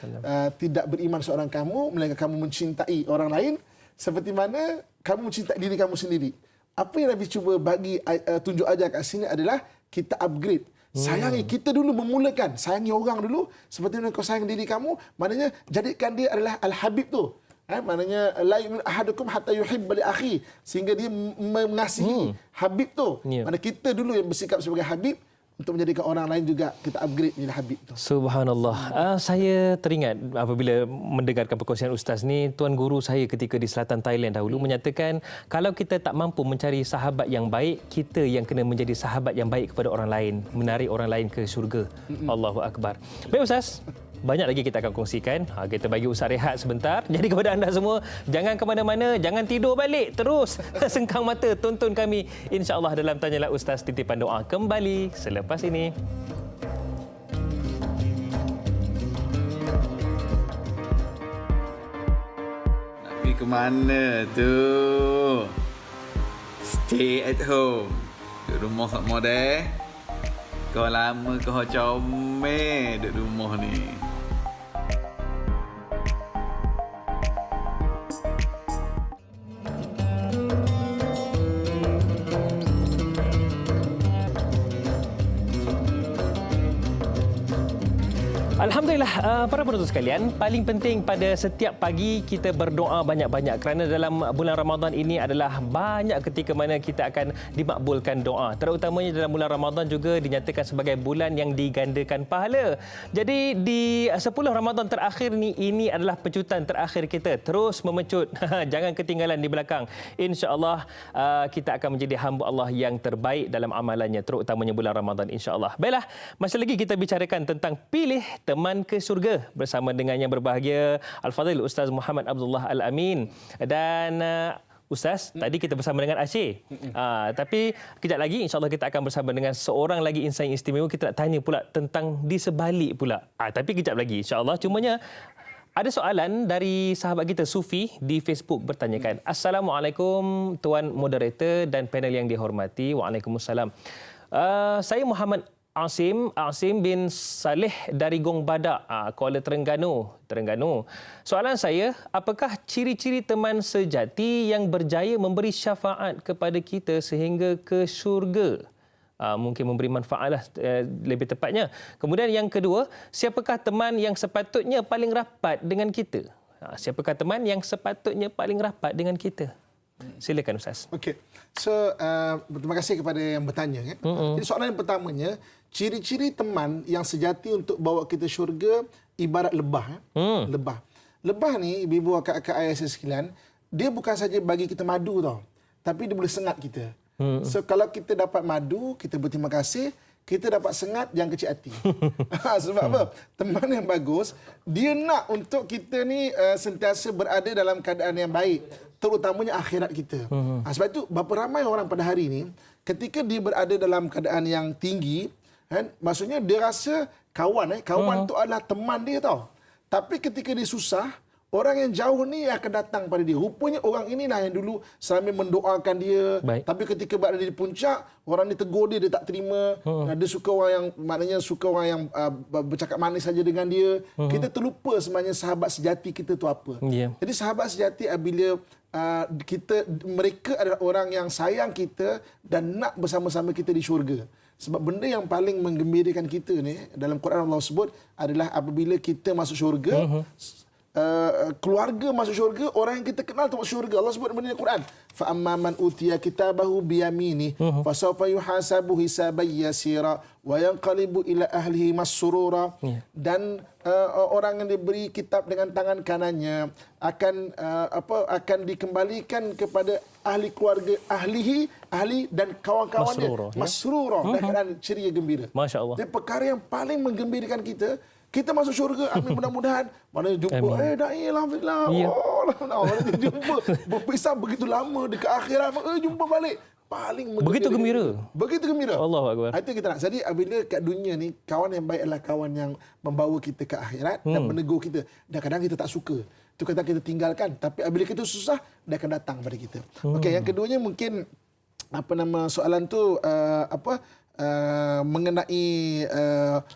tidak beriman seorang kamu melainkan kamu mencintai orang lain seperti mana kamu mencintai diri kamu sendiri. Apa yang Nabi cuba bagi tunjuk ajar kat sini adalah kita upgrade. Sayangi, kita dulu memulakan. Sayangi orang dulu seperti mana kau sayang diri kamu. Maknanya jadikan dia adalah Al-Habib tu. Maknanya la yu'minu ahadukum hatta yuhibba li akhi, sehingga dia mengasihi Habib tu. Mana kita dulu yang bersikap sebagai Habib untuk menjadikan orang lain juga kita upgrade menjadi Habib tu. Subhanallah. Saya teringat apabila mendengarkan perkongsian Ustaz ni, Tuan Guru saya ketika di selatan Thailand dahulu menyatakan kalau kita tak mampu mencari sahabat yang baik, kita yang kena menjadi sahabat yang baik kepada orang lain, menarik orang lain ke syurga. Allahu Akbar. Baik Ustaz, banyak lagi kita akan kongsikan. Kita bagi Ustaz rehat sebentar. Jadi kepada anda semua, jangan ke mana-mana, jangan tidur balik. Terus sengkang mata tonton kami insya-Allah dalam Tanyalah Ustaz Titipan Doa kembali selepas ini. Nak pergi ke mana tu? Stay at home. Duduk rumah kat model. Kau lama kau comel duduk rumah ni. Alhamdulillah, para penonton sekalian, paling penting pada setiap pagi kita berdoa banyak-banyak kerana dalam bulan Ramadan ini adalah banyak ketika mana kita akan dimakbulkan doa. Terutamanya dalam bulan Ramadan juga dinyatakan sebagai bulan yang digandakan pahala. Jadi di 10 Ramadan terakhir ni, ini adalah pecutan terakhir kita. Terus memecut. Jangan ketinggalan di belakang. InsyaAllah kita akan menjadi hamba Allah yang terbaik dalam amalannya, terutamanya bulan Ramadan insyaAllah. Baiklah, masih lagi kita bicarakan tentang pilih teman ke syurga bersama dengan yang berbahagia Al-Fadhil Ustaz Muhammad Abdullah Al-Amin. Dan Ustaz, tadi kita bersama dengan Aceh. Tapi kejap lagi insyaAllah kita akan bersama dengan seorang lagi insan yang istimewa. Kita nak tanya pula tentang di sebalik pula. Tapi kejap lagi insyaAllah. Cumanya ada soalan dari sahabat kita Sufi di Facebook bertanyakan. Assalamualaikum Tuan Moderator dan panel yang dihormati. Waalaikumsalam. Saya Muhammad Asim bin Saleh dari Gong Badak, Kuala Terengganu. Soalan saya, apakah ciri-ciri teman sejati yang berjaya memberi syafaat kepada kita sehingga ke syurga? Mungkin memberi manfaatlah lebih tepatnya. Kemudian yang kedua, siapakah teman yang sepatutnya paling rapat dengan kita? Siapakah teman yang sepatutnya paling rapat dengan kita? Silakan Ustaz. Okey. So, terima kasih kepada yang bertanya. Jadi soalan yang pertamanya, ciri-ciri teman yang sejati untuk bawa kita syurga ibarat lebah. Lebah. Lebah ni, ibu-ibu, akak-akak, ayah saya sekalian, dia bukan saja bagi kita madu tau, tapi dia boleh sengat kita. So, kalau kita dapat madu, kita berterima kasih. Kita dapat sengat, jangan kecil hati. Sebab apa? Teman yang bagus, dia nak untuk kita ni sentiasa berada dalam keadaan yang baik, terutamanya akhirat kita. Sebab itu, berapa ramai orang pada hari ini, ketika dia berada dalam keadaan yang tinggi, kan, maksudnya dia rasa kawan tu adalah teman dia tau. Tapi ketika dia susah, orang yang jauh ni akan datang pada dia. Rupanya orang inilah yang dulu selama mendoakan dia. Baik. Tapi ketika berada di puncak, orang ni tegur dia tak terima. Dia suka orang yang, maknanya suka orang yang bercakap manis saja dengan dia. Kita terlupa sebenarnya sahabat sejati kita tu apa. Jadi sahabat sejati apabila mereka adalah orang yang sayang kita dan nak bersama-sama kita di syurga. Sebab benda yang paling menggembirakan kita ni dalam Quran Allah sebut adalah apabila kita masuk syurga, keluarga masuk syurga, orang yang kita kenal tu masuk syurga. Allah sebut benda dalam Quran. Fa amma man utiya kitabahu biyamini fa sawfa yuhasabu hisaban yasira wa yanqalibu ila ahlihi masrura. Dan orang yang diberi kitab dengan tangan kanannya akan dikembalikan kepada ahli keluarga, ahli dan kawan-kawannya masrura, dan ceria gembira. Masya-Allah. Jadi perkara yang paling menggembirakan kita masuk syurga. Amin, mudah-mudahan mana jumpa dai alhamdulillah. Mana jumpa berpisah begitu lama dekat akhirat, jumpa balik. Paling begitu gembira. Begitu gembira. Allahu akbar. Itu kita nak. Jadi apabila kat dunia ni, kawan yang baik adalah kawan yang membawa kita ke akhirat dan menegur kita. Dan kadang kita tak suka. Itu kata kita tinggalkan. Tapi apabila kita susah, dia akan datang pada kita. Okey, yang keduanya mungkin soalan tu mengenai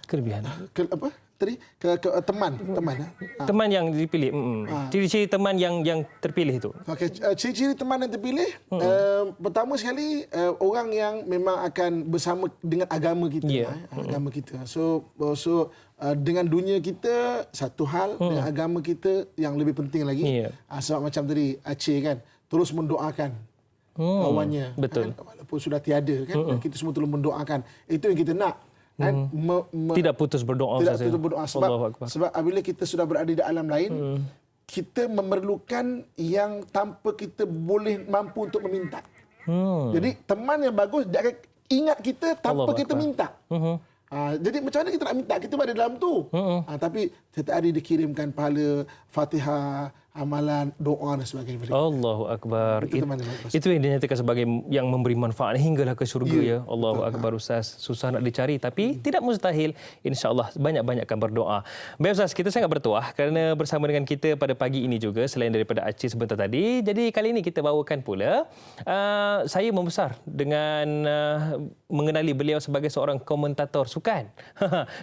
kelebihan. Teman yang dipilih. Ciri-ciri teman yang terpilih itu. Okey, ciri-ciri teman yang terpilih, pertama sekali orang yang memang akan bersama dengan agama kita, agama kita. So dengan dunia kita satu hal, dengan agama kita yang lebih penting lagi. Sebab macam tadi Aceh kan, terus mendoakan kawannya. Betul. Kan? Walaupun sudah tiada kan, kita semua terus mendoakan. Itu yang kita nak. Tidak putus berdoa. Tidak putus berdoa. Sebab apabila kita sudah berada di alam lain, kita memerlukan yang tanpa kita boleh mampu untuk meminta. Jadi teman yang bagus, dia akan ingat kita tanpa kita minta. Jadi macam mana kita nak minta? Kita berada dalam tu. Tapi setiap hari dikirimkan pahala, Fatihah, amalan, doa dan sebagainya. Allahu akbar. Itu yang dinyatakan sebagai yang memberi manfaat hinggalah ke syurga ya. Allahu akbar Ustaz. Susah nak dicari tapi tidak mustahil. Insya-Allah banyak-banyakkan berdoa. Baik Ustaz, kita sangat bertuah kerana bersama dengan kita pada pagi ini juga selain daripada Aceh sebentar tadi. Jadi kali ini kita bawakan pula saya membesar dengan mengenali beliau sebagai seorang komentator sukan.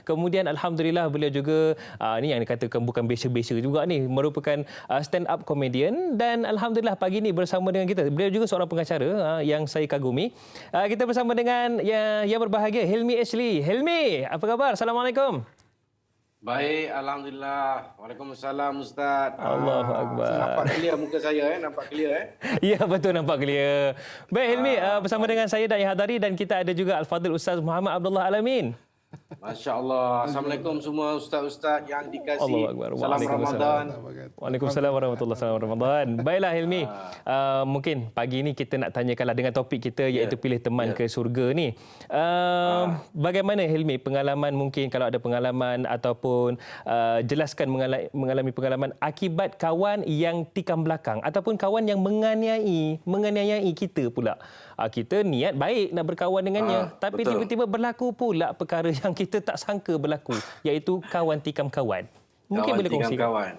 Kemudian alhamdulillah beliau juga ni yang dikatakan bukan biasa-biasa juga ni, merupakan stand up comedian dan alhamdulillah pagi ini bersama dengan kita. Beliau juga seorang pengacara yang saya kagumi. Kita bersama dengan yang berbahagia Hilmi Ashley. Hilmi, apa khabar? Assalamualaikum. Baik, Alhamdulillah. Waalaikumsalam, Ustaz. Allahu Akbar. Nampak clear muka saya, Nampak clear, Ya, betul nampak clear. Baik, Hilmi, bersama dengan saya Da'i Hadari dan kita ada juga Al-Fadhil Ustaz Muhammad Abdullah Alamin. Masya Allah. Assalamualaikum semua ustaz-ustaz yang dikasih. Allahu Akbar. Salam Ramadan. Waalaikumsalam warahmatullahi wabarakatuh. Baiklah Hilmi, mungkin pagi ini kita nak tanyakanlah dengan topik kita iaitu pilih teman ke syurga ni. Bagaimana Hilmi pengalaman, mungkin kalau ada pengalaman ataupun jelaskan mengalami pengalaman akibat kawan yang tikam belakang ataupun kawan yang menganiayai kita pula. Kita niat baik nak berkawan dengannya, tapi betul. tiba-tiba berlaku pula perkara yang kita tak sangka berlaku, iaitu kawan tikam kawan. Mungkin boleh kongsikan. Kawan.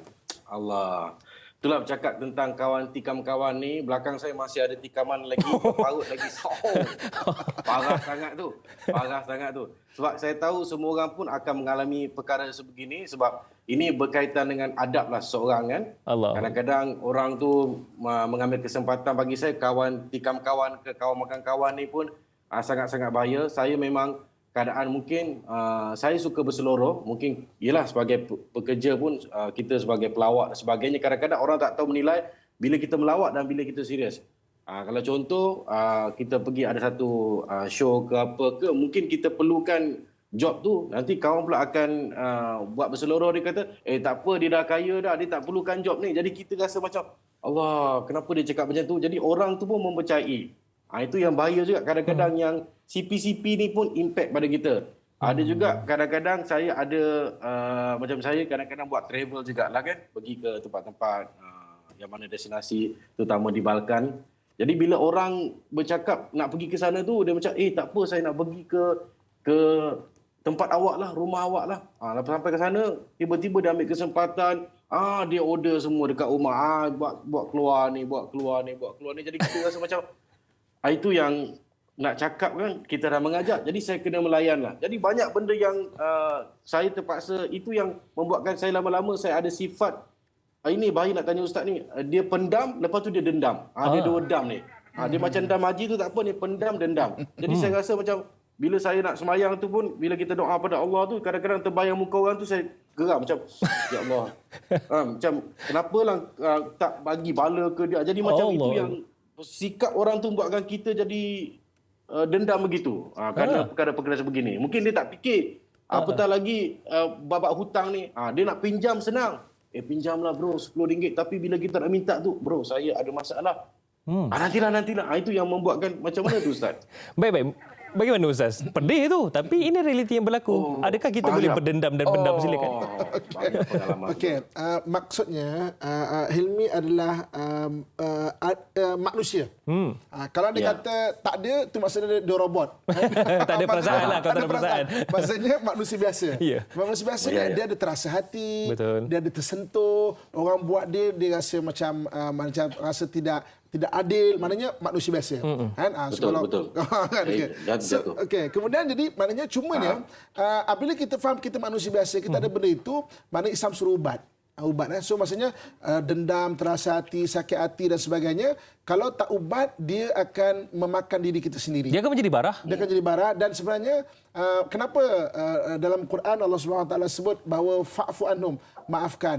Allah. Itulah bercakap tentang kawan tikam kawan ni, belakang saya masih ada tikaman lagi, parut lagi. Parah sangat tu. Sebab saya tahu semua orang pun akan mengalami perkara sebegini, sebab ini berkaitan dengan adab lah seorang kan. Allah. Kadang-kadang orang tu mengambil kesempatan, bagi saya kawan tikam kawan ke kawan makan kawan ni pun sangat-sangat bahaya. Saya memang keadaan mungkin saya suka berseloroh, mungkin ialah sebagai pekerja pun kita sebagai pelawak dan sebagainya, kadang-kadang orang tak tahu menilai bila kita melawak dan bila kita serius. Kalau contoh kita pergi ada satu show ke apa ke, mungkin kita perlukan job tu, nanti kawan pula akan buat berseloroh, dia kata tak apa, dia dah kaya dah, dia tak perlukan job ni. Jadi kita rasa macam Allah, kenapa dia cakap macam tu? Jadi orang tu pun mempercayai. Itu yang bahaya juga. Kadang-kadang yang CP-CP ni pun impact pada kita. Ada juga kadang-kadang saya ada macam saya kadang-kadang buat travel jugalah kan, pergi ke tempat-tempat yang mana destinasi terutama di Balkan. Jadi bila orang bercakap nak pergi ke sana tu, dia macam tak apa, saya nak pergi ke tempat awak lah, rumah awak lah. Lepas sampai ke sana, tiba-tiba dia ambil kesempatan, dia order semua dekat rumah, buat keluar ni. Jadi kita rasa macam itu yang nak cakap kan, kita dah mengajak. Jadi saya kena melayan lah. Jadi banyak benda yang saya terpaksa, itu yang membuatkan saya lama-lama saya ada sifat, ini bahaya nak tanya Ustaz ni, dia pendam, lepas tu dia dendam. Dia dua dam ni. Dia macam dam haji tu tak apa, ni pendam, dendam. Jadi saya rasa macam, bila saya nak semayang tu pun, bila kita doa pada Allah tu, kadang-kadang terbayang muka orang tu, saya geram macam, ya Allah. Macam, kenapalah tak bagi bala ke dia. Jadi macam Allah. Itu yang sikap orang tu buatkan kita jadi dendam begitu. Kerana perkara-perkara sebegini. Mungkin dia tak fikir, apatah lagi babak hutang ni. Dia nak pinjam senang. Pinjamlah bro, RM10. Tapi bila kita nak minta tu, bro, saya ada masalah. Nantilah. Itu yang membuatkan macam mana tu Ustaz? Baik. Bagaimana Ustaz? Pedih tu, tapi ini realiti yang berlaku. Adakah kita boleh berdendam dan pendam? Silakan. Okey, maksudnya Hilmi adalah manusia. Kalau dia kata tak ada, tu maksudnya dia robot. Tak ada perasaan lah, kau tak ada perasaan. Maksudnya manusia biasa. Manusia biasa dia ada terasa hati, dia ada tersentuh, orang buat dia rasa macam rasa tidak adil, maknanya manusia biasa. Kan? Betul. Okey, kemudian jadi maknanya cumanya apabila kita faham kita manusia biasa, kita ada benda itu, maknanya Islam suruh ubat. So maksudnya dendam, terasa hati, sakit hati dan sebagainya, kalau tak ubat, dia akan memakan diri kita sendiri. Dia akan menjadi barah. Dan sebenarnya kenapa dalam Quran Allah SWT sebut bahawa fa'fu anhum, maafkan.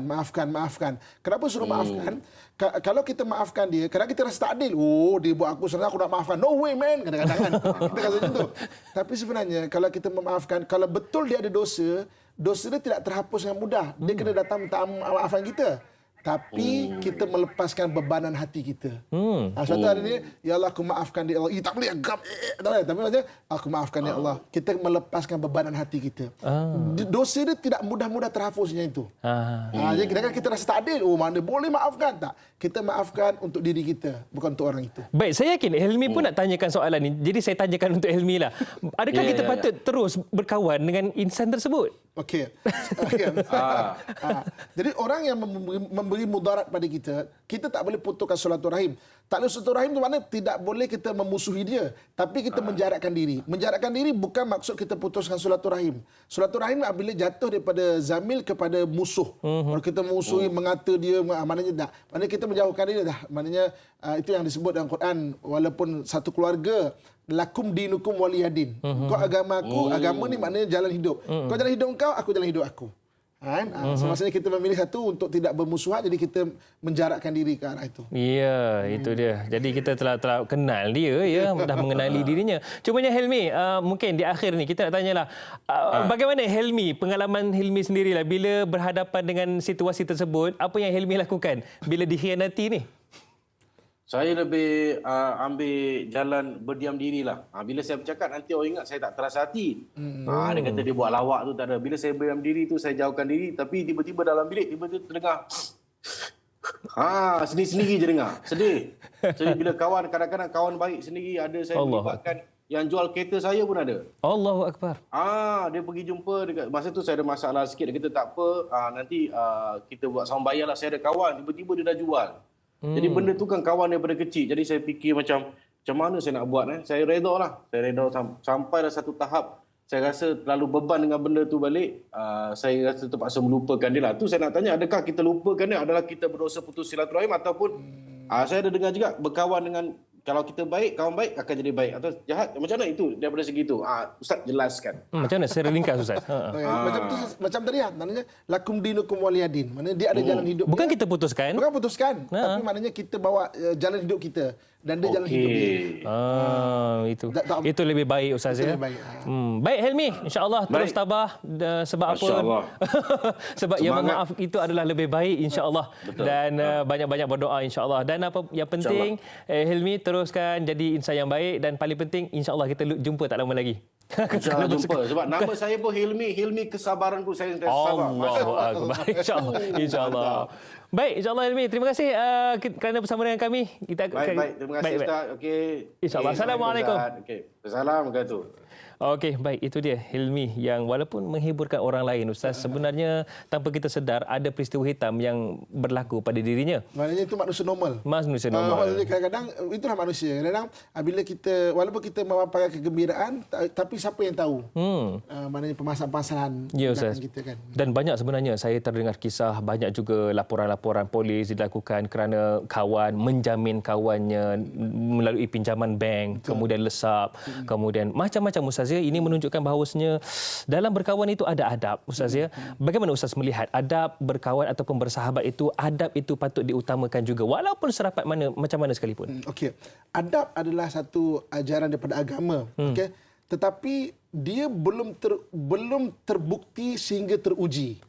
Kenapa suruh maafkan? Kalau kita maafkan dia, kerana kita rasa tak adil. Dia buat aku senang, aku nak maafkan. No way man, kadang-kadang kan. Kita rasa macam tu. Tapi sebenarnya kalau kita memaafkan, kalau betul dia ada dosa dia tidak terhapus dengan mudah. Dia kena datang minta maafan kita. Tapi kita melepaskan bebanan hati kita. Sebab tu hari ni, ya Allah aku maafkan dia Allah. Tak boleh agam. Tapi maksudnya, aku maafkan dia Allah. Kita melepaskan bebanan hati kita. Dosa dia tidak mudah-mudah terhapusnya itu. Jadi kadang-kadang kita rasa tak adil. Mana boleh maafkan? Tak. Kita maafkan untuk diri kita, bukan untuk orang itu. Baik, saya yakin Hilmi pun nak tanyakan soalan ni. Jadi saya tanyakan untuk Hilmi lah. Adakah kita patut terus berkawan dengan insan tersebut? Okey. Jadi orang yang memberi mudarat pada kita, kita tak boleh putuskan silaturahim. Tak boleh silaturahim tu mana tidak boleh kita memusuhi dia, tapi kita menjarakkan diri. Menjarakkan diri bukan maksud kita putuskan silaturahim. Silaturahim apabila jatuh daripada zamil kepada musuh. Kalau kita musuhi, mengata dia, maknanya tak. Maknanya kita menjauhkan dia dah. Maknanya itu yang disebut dalam Quran, walaupun satu keluarga, lakum dinukum waliyadin. Kau agama aku, agama ni maknanya jalan hidup. Kau jalan hidup kau, aku jalan hidup aku. Kan? Semasa kita memilih satu untuk tidak bermusuhan, jadi kita menjarakkan diri ke arah itu. Ya, itu dia. Jadi kita telah kenal dia, ya, dah mengenali dirinya. Cumanya Helmi, mungkin di akhir ni kita nak tanyalah, bagaimana Helmi, pengalaman Helmi sendirilah bila berhadapan dengan situasi tersebut, apa yang Helmi lakukan bila dikhianati ni? Saya lebih ambil jalan berdiam diri lah. Bila saya bercakap, nanti orang ingat saya tak terasa hati. Dia kata dia buat lawak tu, tak ada. Bila saya berdiam diri tu, saya jauhkan diri. Tapi tiba-tiba dalam bilik, tiba-tiba terdengar. Sendiri-sendiri je dengar. Sedih. Jadi bila kawan, kadang-kadang kawan baik sendiri ada saya melibatkan. Yang jual kereta saya pun ada. Allahu Akbar. Dia pergi jumpa dekat, masa tu saya ada masalah sikit. Dia kata tak apa, nanti kita buat sound bayar lah. Saya ada kawan, tiba-tiba dia dah jual. Jadi benda tu kan kawan daripada kecil. Jadi saya fikir macam mana saya nak buat. Saya redha lah. Saya redha sampai dah satu tahap. Saya rasa terlalu beban dengan benda tu balik. Saya rasa terpaksa melupakan dia lah. Tu saya nak tanya, adakah kita lupakan dia adalah kita berdosa putus silaturahim ataupun saya ada dengar juga berkawan dengan, kalau kita baik, kawan baik akan jadi baik. Atau jahat, macam mana itu daripada segi itu? Ustaz jelaskan. Macam mana secara ringkas Ustaz? Macam tadi maknanya lakum dinukum waliyadin. Maknanya dia ada jalan hidup. Bukan dia. kita putuskan. Bukan putuskan. Tapi maknanya kita bawa jalan hidup kita. Dan dia jalan hidup dia. Itu lebih baik Ustaz. Ya? Baik. Baik Helmi, insya-Allah terus tabah sebab apa? Sebab yang maaf itu adalah lebih baik insya-Allah. Dan banyak-banyak berdoa insya-Allah. Dan apa yang penting Helmi teruskan jadi insan yang baik dan paling penting insya-Allah kita jumpa tak lama lagi. InsyaAllah jumpa. Sebab nama saya pun Hilmi kesabaranku, saya sabar. Allahu Akbar. InsyaAllah. Baik, insyaAllah Hilmi. Terima kasih kerana bersama dengan kami. Baik. Terima kasih Ustaz. Okey. InsyaAllah. Assalamualaikum. Assalamualaikum. Okey, baik. Itu dia Hilmi yang walaupun menghiburkan orang lain, Ustaz, sebenarnya tanpa kita sedar ada peristiwa hitam yang berlaku pada dirinya. Maknanya itu manusia normal. Manusia normal. Kadang-kadang itulah manusia. Kadang-kadang bila kita, walaupun kita memaparkan kegembiraan, tapi siapa yang tahu? Maknanya permasalahan-permasalahan belakang kita kan. Dan banyak sebenarnya saya terdengar kisah, banyak juga laporan-laporan polis dilakukan kerana kawan menjamin kawannya melalui pinjaman bank, kemudian lesap, kemudian macam-macam Ustaz. Ini menunjukkan bahawasanya dalam berkawan itu ada adab, Ustaz ya. Bagaimana Ustaz melihat adab berkawan ataupun bersahabat itu, adab itu patut diutamakan juga walaupun serapat mana macam mana sekalipun. Okey. Adab adalah satu ajaran daripada agama, okey. Tetapi dia belum terbukti sehingga teruji.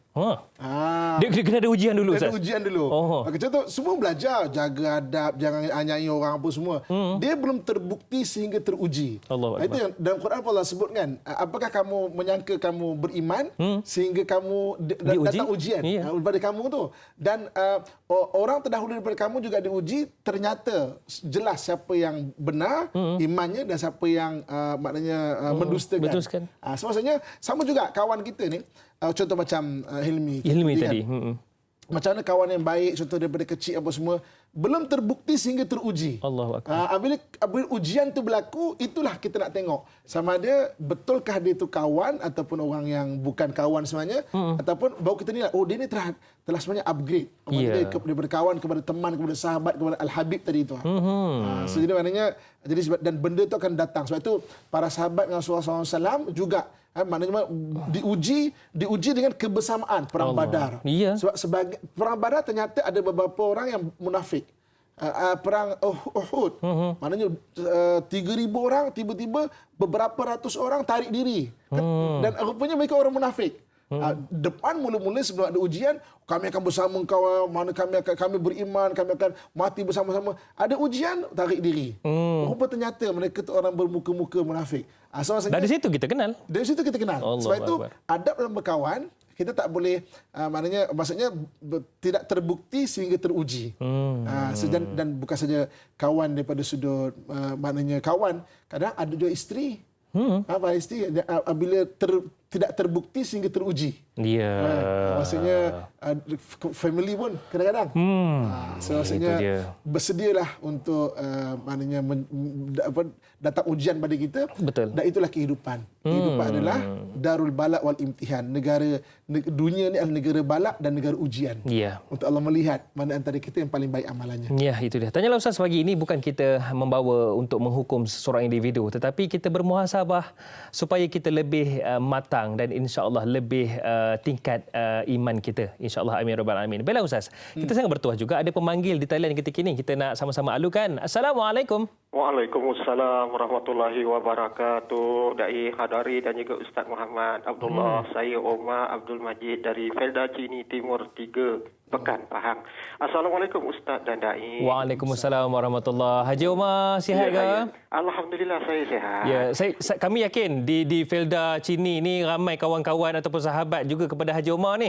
Dia kena ada ujian dulu, Ustaz. Ada ujian dulu. Contoh, semua belajar jaga adab, jangan anyai orang apa semua. Dia belum terbukti sehingga teruji. Itu yang dalam Quran Allah sebut kan, apakah kamu menyangka kamu beriman sehingga kamu datang ujian daripada kamu tu. Dan orang terdahulu daripada kamu juga diuji, ternyata jelas siapa yang benar imannya dan siapa yang maknanya mendustakan. Maksudnya sama juga kawan kita ni. Contoh macam Hilmi tadi. Macam mana kawan yang baik, contoh daripada kecil apa semua, belum terbukti sehingga teruji. Allahu Akbar. Bila ujian tu berlaku, itulah kita nak tengok. Sama ada betulkah dia tu kawan ataupun orang yang bukan kawan sebenarnya, ataupun baru kita nilai, dia ni telah sebenarnya upgrade. Daripada kawan kepada teman, kepada sahabat, kepada Al-Habib tadi itu. So, jadi maknanya, dan benda tu akan datang. Sebab itu para sahabat dengan Rasulullah SAW juga maknanya diuji dengan kebersamaan perang Badar. Sebab sebagai perang Badar ternyata ada beberapa orang yang munafik. Perang Uhud, maknanya 3,000 orang tiba-tiba beberapa ratus orang tarik diri. Dan rupanya mereka orang munafik. Depan mula-mula sebelum ada ujian, kami akan bersama kau, mana kami beriman, kami akan mati bersama-sama. Ada ujian, tarik diri. Rupa ternyata mereka tu orang bermuka-muka munafik. Dari situ kita kenal. Dari situ kita kenal. Sebab itu adab dalam berkawan, kita tak boleh maksudnya tidak terbukti sehingga teruji. Dan bukan saja kawan daripada sudut maknanya kawan, kadang ada juga isteri. Isteri bila tidak terbukti sehingga teruji. Maksudnya family pun kadang-kadang. Maksudnya bersedialah untuk maknanya datang ujian pada kita. Betul. Dan itulah kehidupan. Kehidupan adalah darul balak wal imtihan. Dunia ni adalah negara balak dan negara ujian. Untuk Allah melihat mana antara kita yang paling baik amalannya. Itu dia. Tanyalah Ustaz, pagi ini bukan kita membawa untuk menghukum seorang individu, tetapi kita bermuhasabah supaya kita lebih matang besar dan insya-Allah lebih tingkat iman kita. Insya-Allah amin rabbal alamin. Baiklah Ustaz. Kita sangat bertuah juga ada pemanggil di talian ketika ini. Kita nak sama-sama alukan. Assalamualaikum. Waalaikumsalam warahmatullahi wabarakatuh. Dai Hadari dan juga Ustaz Muhammad Abdullah. Saya Omar Abdul Majid dari Felda Cini Timur 3, Pekan, Pahang. Assalamualaikum Ustaz dan Dai. Waalaikumsalam warahmatullahi. Haji Omar sihat ke? Alhamdulillah saya sihat. Ya, kami yakin di Felda Cini ni ramai kawan-kawan ataupun sahabat juga kepada Haji Omar ni.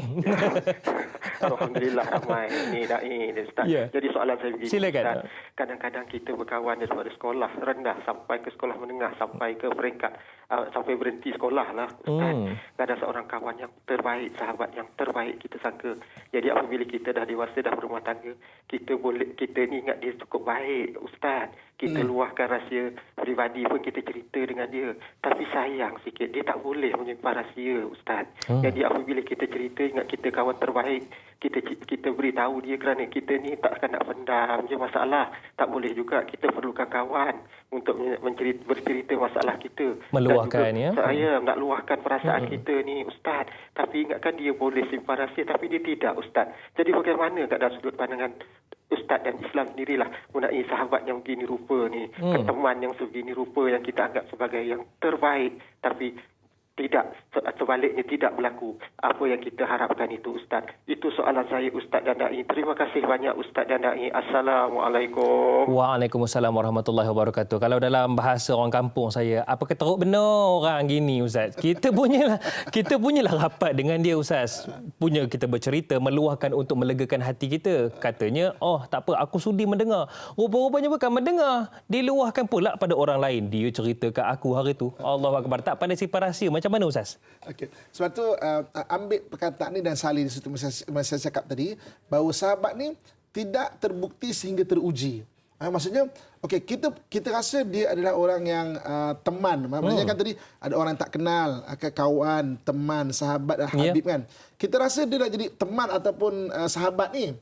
Alhamdulillah ramai ni Dai Ustaz. Ya. Jadi soalan saya begini. Silakan. Ustaz, kadang-kadang kita berkawan daripada sekolah rendah sampai ke sekolah menengah sampai ke peringkat sampai berhenti sekolah lah Ustaz. Ada seorang kawan yang terbaik, sahabat yang terbaik kita sangka. Jadi apabila kita dah dewasa, dah berumah tangga, kita ni ingat dia cukup baik Ustaz. Kita luahkan rahsia peribadi pun kita cerita dengan dia. Tapi sayang sikit, dia tak boleh menyimpan rahsia Ustaz. Jadi apabila kita cerita, ingat kita kawan terbaik, kita beritahu dia kerana kita ni takkan nak pendam je masalah. Tak boleh juga, kita perlukan kawan untuk bercerita masalah kita. Meluahkan ya. Saya nak luahkan perasaan kita ni Ustaz. Tapi ingatkan dia boleh simpan rahsia tapi dia tidak Ustaz. Jadi bagaimana dalam sudut pandangan Ustaz dan Islam sendirilah mengenai sahabat yang begini rupa ni, teman yang sebegini rupa yang kita anggap sebagai yang terbaik tapi tidak, sebaliknya tidak berlaku apa yang kita harapkan itu Ustaz. Itu soalan saya Ustaz dan Dai. Terima kasih banyak Ustaz dan Dai. Assalamualaikum. Waalaikumsalam warahmatullahi wabarakatuh. Kalau dalam bahasa orang kampung saya, apa keteruk benar orang gini Ustaz. Kita punyalah rapat dengan dia Ustaz. Kita bercerita, meluahkan untuk melegakan hati kita. Katanya, oh tak apa, aku sudi mendengar. Rupa-rupanya bukan mendengar. Diluahkan pula pada orang lain. Dia cerita kat aku hari tu. Allahu Akbar. Tak pandai simpan rahsia. Macam mana Ustaz? Okey. Sebab tu ambil perkataan ni dan salin di situ masa saya cakap tadi bahawa sahabat ni tidak terbukti sehingga teruji. Maksudnya okey, kita rasa dia adalah orang yang teman. Maksudnya kan tadi ada orang yang tak kenal, kawan, teman, sahabat, habib kan. Kita rasa dia dah jadi teman ataupun sahabat ni.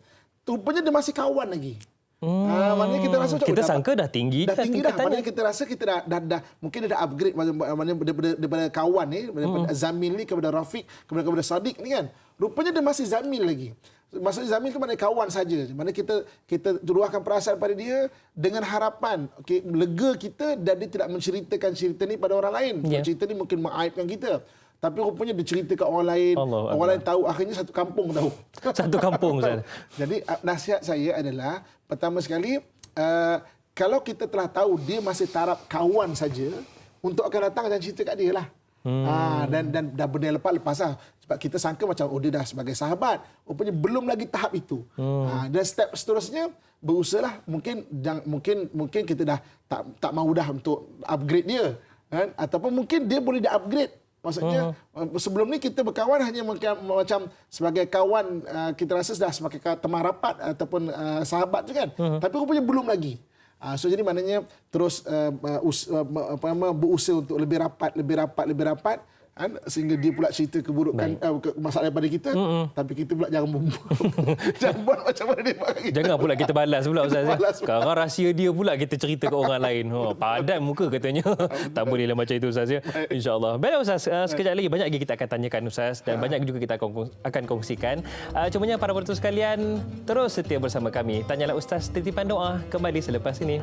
Rupanya dia masih kawan lagi. Maknanya kita rasa kita sangka dah tinggi dah. Maknanya kita rasa kita dah mungkin dia dah upgrade maknanya daripada kawan ni, daripada Zamil ni kepada Rafiq, kepada Sadiq ni kan. Rupanya dia masih Zamil lagi. Maksudnya Zamil tu maknanya kawan saja. Maknanya kita luahkan perasaan pada dia dengan harapan lega kita dan dia tidak menceritakan cerita ni pada orang lain. Cerita ni mungkin mengaibkan kita. Tapi rupanya dia cerita kat orang lain. Orang lain tahu, akhirnya satu kampung tahu. Satu kampung Ustaz. Jadi nasihat saya adalah pertama sekali, kalau kita telah tahu dia masih taraf kawan saja, untuk akan datang dan cerita kat dia lah. Dan dah benda lepas lah. Sebab kita sangka macam dia dah sebagai sahabat. Rupanya belum lagi tahap itu. Dan step seterusnya berusahalah mungkin kita dah tak mahu dah untuk upgrade dia. Kan? Ataupun mungkin dia boleh di-upgrade. Maksudnya sebelum ni kita berkawan hanya macam sebagai kawan, kita rasa dah sebagai teman rapat ataupun sahabat je kan. Tapi rupanya belum lagi. So jadi maknanya terus berusaha untuk lebih rapat kan, sehingga dia pula cerita keburukan masalah daripada kita, tapi kita pula jangan buat macam mana dia buat kita. Jangan pula kita balas pula Ustaz. Sekarang rahsia dia pula kita cerita ke orang lain. Padan muka katanya. Tak bolehlah macam itu Ustaz ya. InsyaAllah. Baiklah Ustaz, sekejap lagi banyak lagi kita akan tanyakan Ustaz dan banyak juga kita akan kongsikan. Cumanya para penonton sekalian, terus setia bersama kami. Tanyalah Ustaz, titipan doa kembali selepas ini.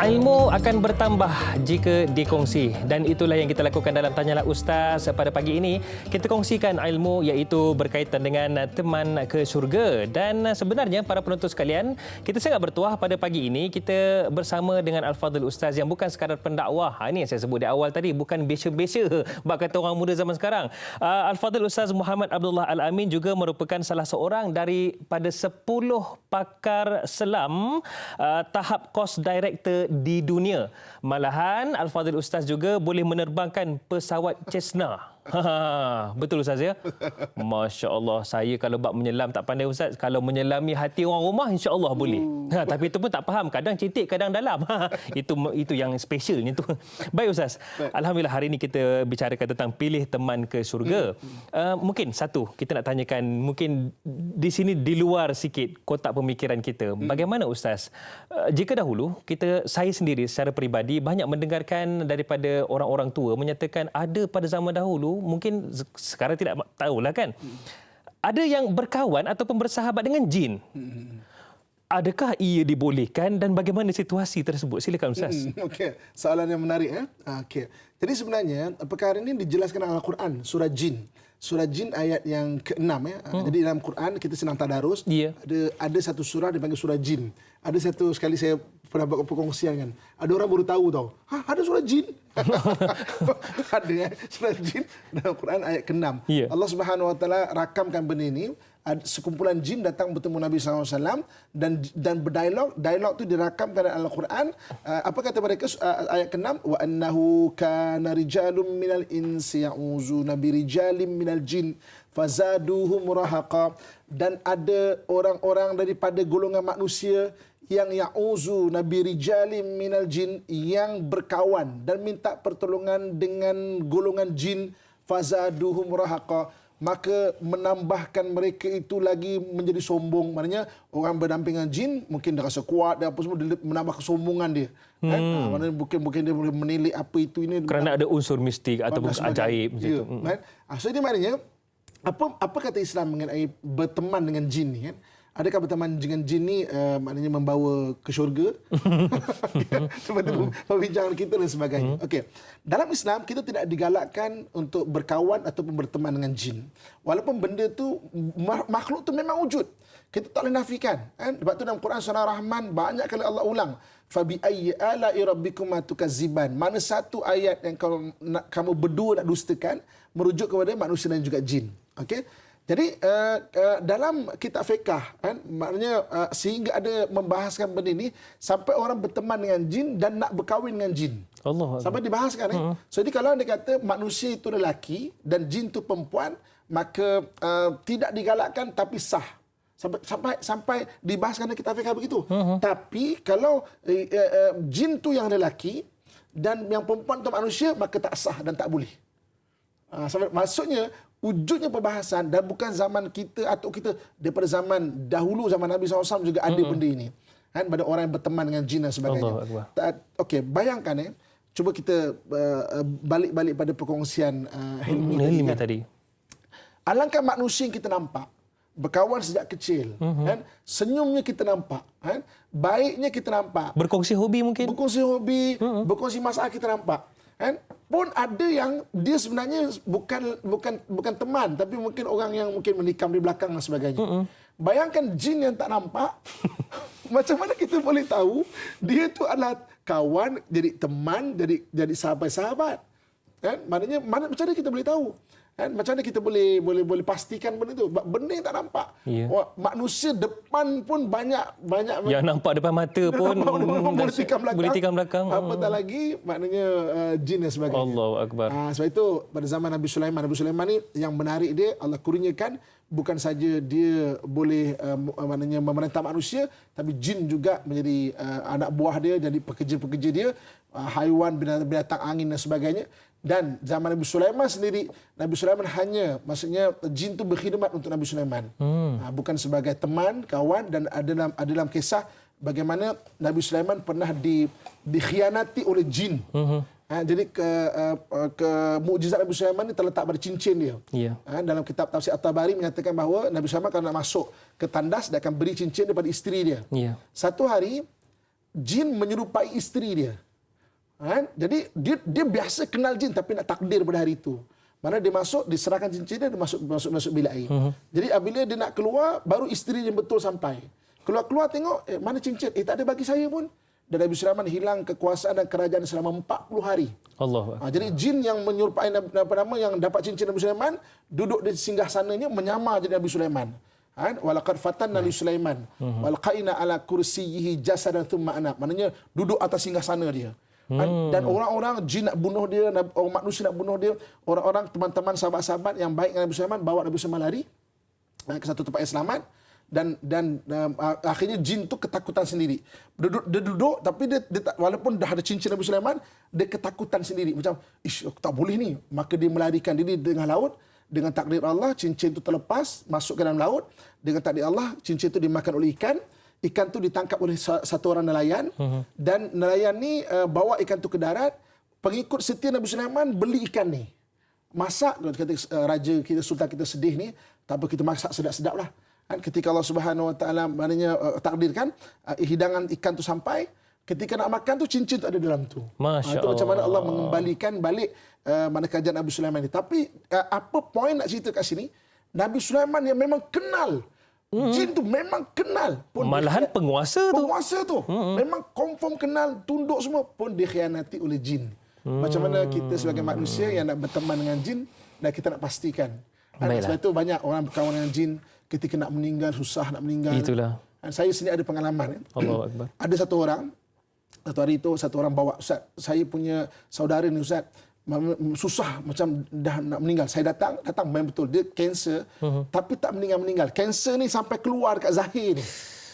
Ilmu akan bertambah jika dikongsi dan itulah yang kita lakukan dalam Tanyalah Ustaz pada pagi ini. Kita kongsikan ilmu iaitu berkaitan dengan teman ke syurga dan sebenarnya para penonton sekalian, kita sangat bertuah pada pagi ini kita bersama dengan Al-Fadhil Ustaz yang bukan sekadar pendakwah. Ini yang saya sebut di awal tadi, bukan biasa-biasa bak kata orang muda zaman sekarang. Al-Fadhil Ustaz Muhammad Abdullah Al-Amin juga merupakan salah seorang daripada 10 pakar selam tahap course director di dunia. Malahan Al-Fadhil Ustaz juga boleh menerbangkan pesawat Cessna. Betul Ustaz ya? Masya Allah, saya kalau bab menyelam tak pandai Ustaz. Kalau menyelami hati orang rumah, insya Allah boleh. Tapi itu pun tak faham. Kadang cetek, kadang dalam. Itu yang specialnya tu. Baik Ustaz. Alhamdulillah hari ini kita bicarakan tentang pilih teman ke syurga. Mungkin satu, kita nak tanyakan, mungkin di sini di luar sikit kotak pemikiran kita. Bagaimana Ustaz? Jika dahulu, saya sendiri secara peribadi banyak mendengarkan daripada orang-orang tua menyatakan ada pada zaman dahulu, mungkin sekarang tidak tahulah kan, ada yang berkawan ataupun bersahabat dengan jin. Adakah ia dibolehkan dan bagaimana situasi tersebut? Silakan Ustaz. Okey, soalan yang menarik ya. Okey. Jadi sebenarnya perkara ini dijelaskan dalam Al-Quran, surah Jin. Surah Jin ayat yang ke-6 ya. Jadi dalam Quran kita senang tadarus, ada satu surah dipanggil surah Jin. Ada satu sekali saya pernah buat perkongsian kan. Ada orang baru tahu tau. Ada surah Jin. Ada surah Jin dalam Quran ayat ke-6. Allah Subhanahu Wa Taala rakamkan benda ini. Sekumpulan jin datang bertemu Nabi SAW dan berdialog. Dialog tu dirakamkan dalam Al-Quran. Apa kata mereka ayat ke-6? Wa annahu kana rijalun minal insi ya'uzuna birijalim minal jin fazaduhum rahaqa. Dan ada orang-orang daripada golongan manusia yang ya'uzu nabi rijalim minal jin, yang berkawan dan minta pertolongan dengan golongan jin, fazaduhum rahaqa, maka menambahkan mereka itu lagi menjadi sombong. Maknanya orang berdampingan jin mungkin dia rasa kuat dan apa semua, dia menambah kesombongan dia. Kan? Maknanya bukan dia boleh menilik apa itu ini kerana ada unsur mistik ataupun ajaib macam itu. So ini maknanya apa kata Islam mengenai berteman dengan jin ni kan? Adakah berteman dengan jin ni maknanya membawa ke syurga? Seperti perbincangan kita dan sebagainya. Okey. Dalam Islam kita tidak digalakkan untuk berkawan ataupun berteman dengan jin. Walaupun benda tu makhluk tu memang wujud. Kita tak boleh nafikan. Kan? Sebab tu dalam Quran surah Rahman banyak kali Allah ulang. Fabi ayyi ala'i rabbikuma tukadziban. Mana satu ayat yang kamu berdua nak dustakan merujuk kepada manusia dan juga jin. Okey. Jadi dalam kitab fiqh kan, maknanya sehingga ada membahaskan benda ini sampai orang berteman dengan jin dan nak berkahwin dengan jin. Allah. Sampai dibahaskan. So jadi kalau dia kata manusia itu lelaki dan jin itu perempuan, maka tidak digalakkan tapi sah. Sampai dibahaskan dalam kitab fiqh begitu. Tapi kalau jin itu yang lelaki dan yang perempuan itu manusia, maka tak sah dan tak boleh. Maksudnya wujudnya perbahasan dan bukan zaman kita atau kita daripada zaman dahulu, zaman Nabi SAW juga ada benda ini. Kan, pada orang yang berteman dengan jin dan sebagainya. Okey, bayangkan cuba kita balik pada perkongsian Hilmi tadi. Alangkah manusia yang kita nampak, berkawan sejak kecil, kan? Senyumnya kita nampak, kan? Baiknya kita nampak. Berkongsi hobi mungkin. Berkongsi hobi, berkongsi masalah kita nampak. Kan? Pun ada yang dia sebenarnya bukan teman, tapi mungkin orang yang mungkin menikam di belakang dan sebagainya. Bayangkan jin yang tak nampak, macam mana kita boleh tahu dia tu adalah kawan, jadi teman, jadi sahabat-sahabat. Kan? Maknanya macam mana kita boleh tahu? Kan? Macam mana kita boleh pastikan benda itu? Benda yang tak nampak. Manusia depan pun banyak yang nampak depan mata pun boleh tikam belakang. Apatah lagi maknanya jin dan sebagainya. Allahu akbar. Sebab itu pada zaman Nabi Sulaiman ni yang menarik dia, Allah kurniakan bukan saja dia boleh maknanya memerintah manusia, tapi jin juga menjadi anak buah dia, jadi pekerja-pekerja dia, haiwan, binatang angin dan sebagainya. Dan zaman Nabi Sulaiman sendiri, Nabi Sulaiman hanya, maksudnya jin itu berkhidmat untuk Nabi Sulaiman. Bukan sebagai teman, kawan. Dan ada dalam kisah bagaimana Nabi Sulaiman pernah dikhianati oleh jin. Jadi mukjizat Nabi Sulaiman ini terletak pada cincin dia. Dalam kitab tafsir At-Tabari menyatakan bahawa Nabi Sulaiman kalau nak masuk ke tandas, dia akan beri cincin daripada isteri dia. Satu hari, jin menyerupai isteri dia. Jadi dia biasa kenal jin tapi nak takdir pada hari itu. Mana dia masuk, diserahkan cincin dia, dia masuk bilik air. Jadi apabila dia nak keluar, baru isteri dia betul sampai. Keluar tengok, mana cincin? Tak ada bagi saya pun. Dan Nabi Sulaiman hilang kekuasaan dan kerajaan selama 40 hari. Allah. Jadi jin yang menyerupai yang dapat cincin Nabi Sulaiman duduk di singgah sananya menyamar jadi Nabi Sulaiman. Walaqad fatanna li Sulaiman walqaina ala kursiyyihi jasadan thumma anab. Maknanya duduk atas singgasana dia. Dan orang-orang jin nak bunuh dia, orang manusia nak bunuh dia, orang-orang teman-teman sahabat-sahabat yang baik dengan Nabi Sulaiman bawa Nabi Sulaiman lari ke satu tempat yang selamat. Dan akhirnya jin tu ketakutan sendiri. Dia duduk tapi dia walaupun dah ada cincin Nabi Sulaiman, dia ketakutan sendiri. Macam, aku tak boleh ni. Maka dia melarikan diri dengan laut. Dengan takdir Allah, cincin itu terlepas, masuk ke dalam laut. Dengan takdir Allah, cincin itu dimakan oleh ikan. Ikan itu ditangkap oleh satu orang nelayan. Dan nelayan ni bawa ikan itu ke darat. Pengikut setia Nabi Sulaiman beli ikan ni. Masak, kata raja kita, sultan kita sedih ni. Tak apa, kita masak sedap-sedap lah. Ketika Allah Subhanahu Wa Taala maknanya takdirkan hidangan ikan tu sampai, ketika nak makan tu cincin tu ada dalam tu. Masya itu macam mana Allah mengembalikan balik mana kerajaan Nabi Sulaiman ni. Tapi apa poin nak cerita kat sini? Nabi Sulaiman yang memang kenal jin tu, memang kenal pun malahan penguasa tu memang confirm kenal, tunduk semua, pun dikhianati oleh jin. Macam mana kita sebagai manusia yang nak berteman dengan jin dan kita nak pastikan. Sebab itu banyak orang berkawan dengan jin ketika nak meninggal, susah nak meninggal. Itulah. Saya sendiri ada pengalaman. Allahu Akbar. Ada satu hari itu satu orang bawa, Ustaz, saya punya saudara ni Ustaz, susah macam dah nak meninggal. Saya datang memang betul dia kanser, tapi tak meninggal. Kanser ni sampai keluar dekat zahir ni.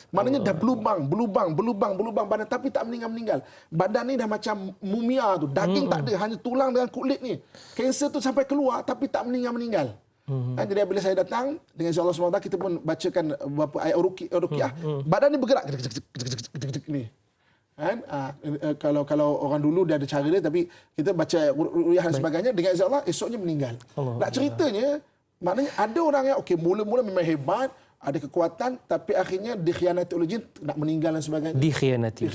Maknanya dah berlubang badan, tapi tak meninggal. Badan ni dah macam mumia tu, daging tak ada, hanya tulang dengan kulit ni. Kanser tu sampai keluar tapi tak meninggal. Jadi bila saya datang dengan Allah SWT, kita pun bacakan beberapa ayat ruqyah. Badan ni bergerak ni. Kalau orang dulu dia ada cara dia, tapi kita baca ruqyah dan sebagainya, dengan izin Allah esoknya meninggal. Nak ceritanya, maknanya ada orang yang mula-mula memang hebat, ada kekuatan, tapi akhirnya dikhianati oleh jin, nak meninggal dan sebagainya. Dikhianati.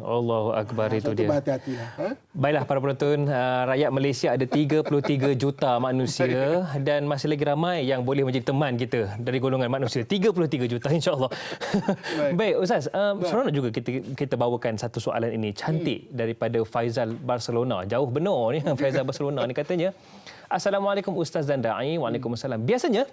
Allahu Akbar, itu dia. Berhati-hatilah. Baiklah para penonton, rakyat Malaysia ada 33 juta manusia dan masih lagi ramai yang boleh menjadi teman kita dari golongan manusia. 33 juta insya-Allah. Baik Ustaz, seronok juga kita bawakan satu soalan ini cantik daripada Faizal Barcelona. Jauh benar ni Faizal Barcelona ni, katanya, Assalamualaikum Ustaz dan Da'i. Waalaikumsalam. Biasanya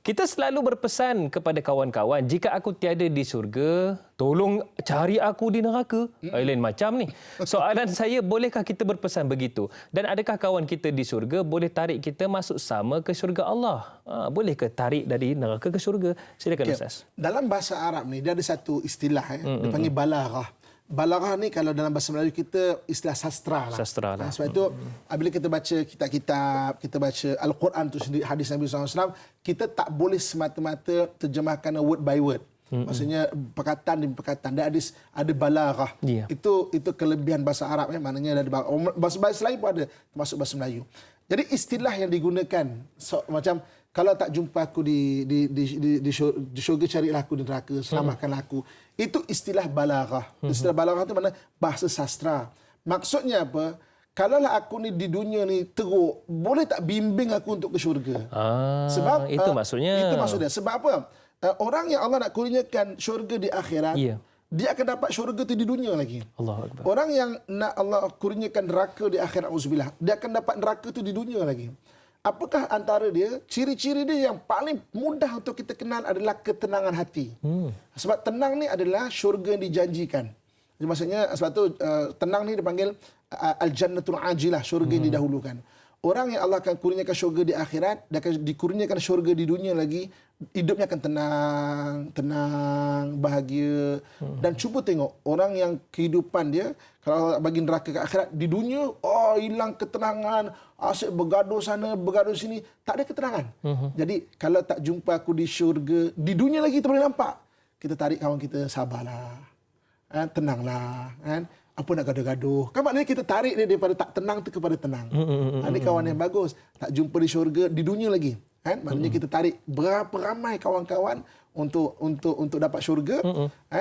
kita selalu berpesan kepada kawan-kawan, jika aku tiada di syurga, tolong cari aku di neraka. Lain macam ni. Soalan saya, bolehkah kita berpesan begitu? Dan adakah kawan kita di syurga boleh tarik kita masuk sama ke syurga Allah? Bolehkah tarik dari neraka ke syurga? Silakan Ustaz. Dalam bahasa Arab ni dia ada satu istilah dia panggil balaghah. Balaghah ni kalau dalam bahasa Melayu kita istilah sastra lah. Sebab itu bila kita baca kitab-kitab, kita baca Al-Quran tu sendiri, hadis Nabi SAW, kita tak boleh semata-mata terjemahkan word by word. Maksudnya perkataan demi perkataan. Dia ada balaghah. Yeah. Itu kelebihan bahasa Arab. Maknanya ada bahasa lain pun ada, termasuk bahasa Melayu. Jadi istilah yang digunakan macam, kalau tak jumpa aku di syurga, carilah aku di neraka, selamatkanlah aku. Itu istilah balaghah. Istilah balaghah itu mana? Bahasa sastra. Maksudnya apa? Kalaulah aku ni di dunia ni teruk, boleh tak bimbing aku untuk ke syurga? Sebab itu maksudnya. Itu maksudnya. Sebab apa? Orang yang Allah nak kurniakan syurga di akhirat, dia akan dapat syurga tu di dunia lagi. Allahu Akbar. Orang yang nak Allah kurniakan neraka di akhirat, auzubillah, dia akan dapat neraka tu di dunia lagi. Apakah antara dia? Ciri-ciri dia yang paling mudah untuk kita kenal adalah ketenangan hati. Sebab tenang ni adalah syurga yang dijanjikan. Jadi maksudnya, sebab tu tenang ni dipanggil al-jannatul ajilah, syurga yang didahulukan. Orang yang Allah akan kurniakan syurga di akhirat, dia akan dikurniakan syurga di dunia lagi, hidupnya akan tenang, bahagia. Dan cuba tengok, orang yang kehidupan dia, kalau bagi neraka ke akhirat, di dunia, hilang ketenangan, asyik bergaduh sana, bergaduh sini, tak ada ketenangan. Jadi, kalau tak jumpa aku di syurga, di dunia lagi kita boleh nampak. Kita tarik kawan kita, sabarlah, tenanglah, apa nak gaduh-gaduh. Kan maknanya kita tarik dia daripada tak tenang tu kepada tenang. Ini kawan yang bagus. Tak jumpa di syurga, di dunia lagi. Maknanya kita tarik berapa ramai kawan-kawan untuk dapat syurga.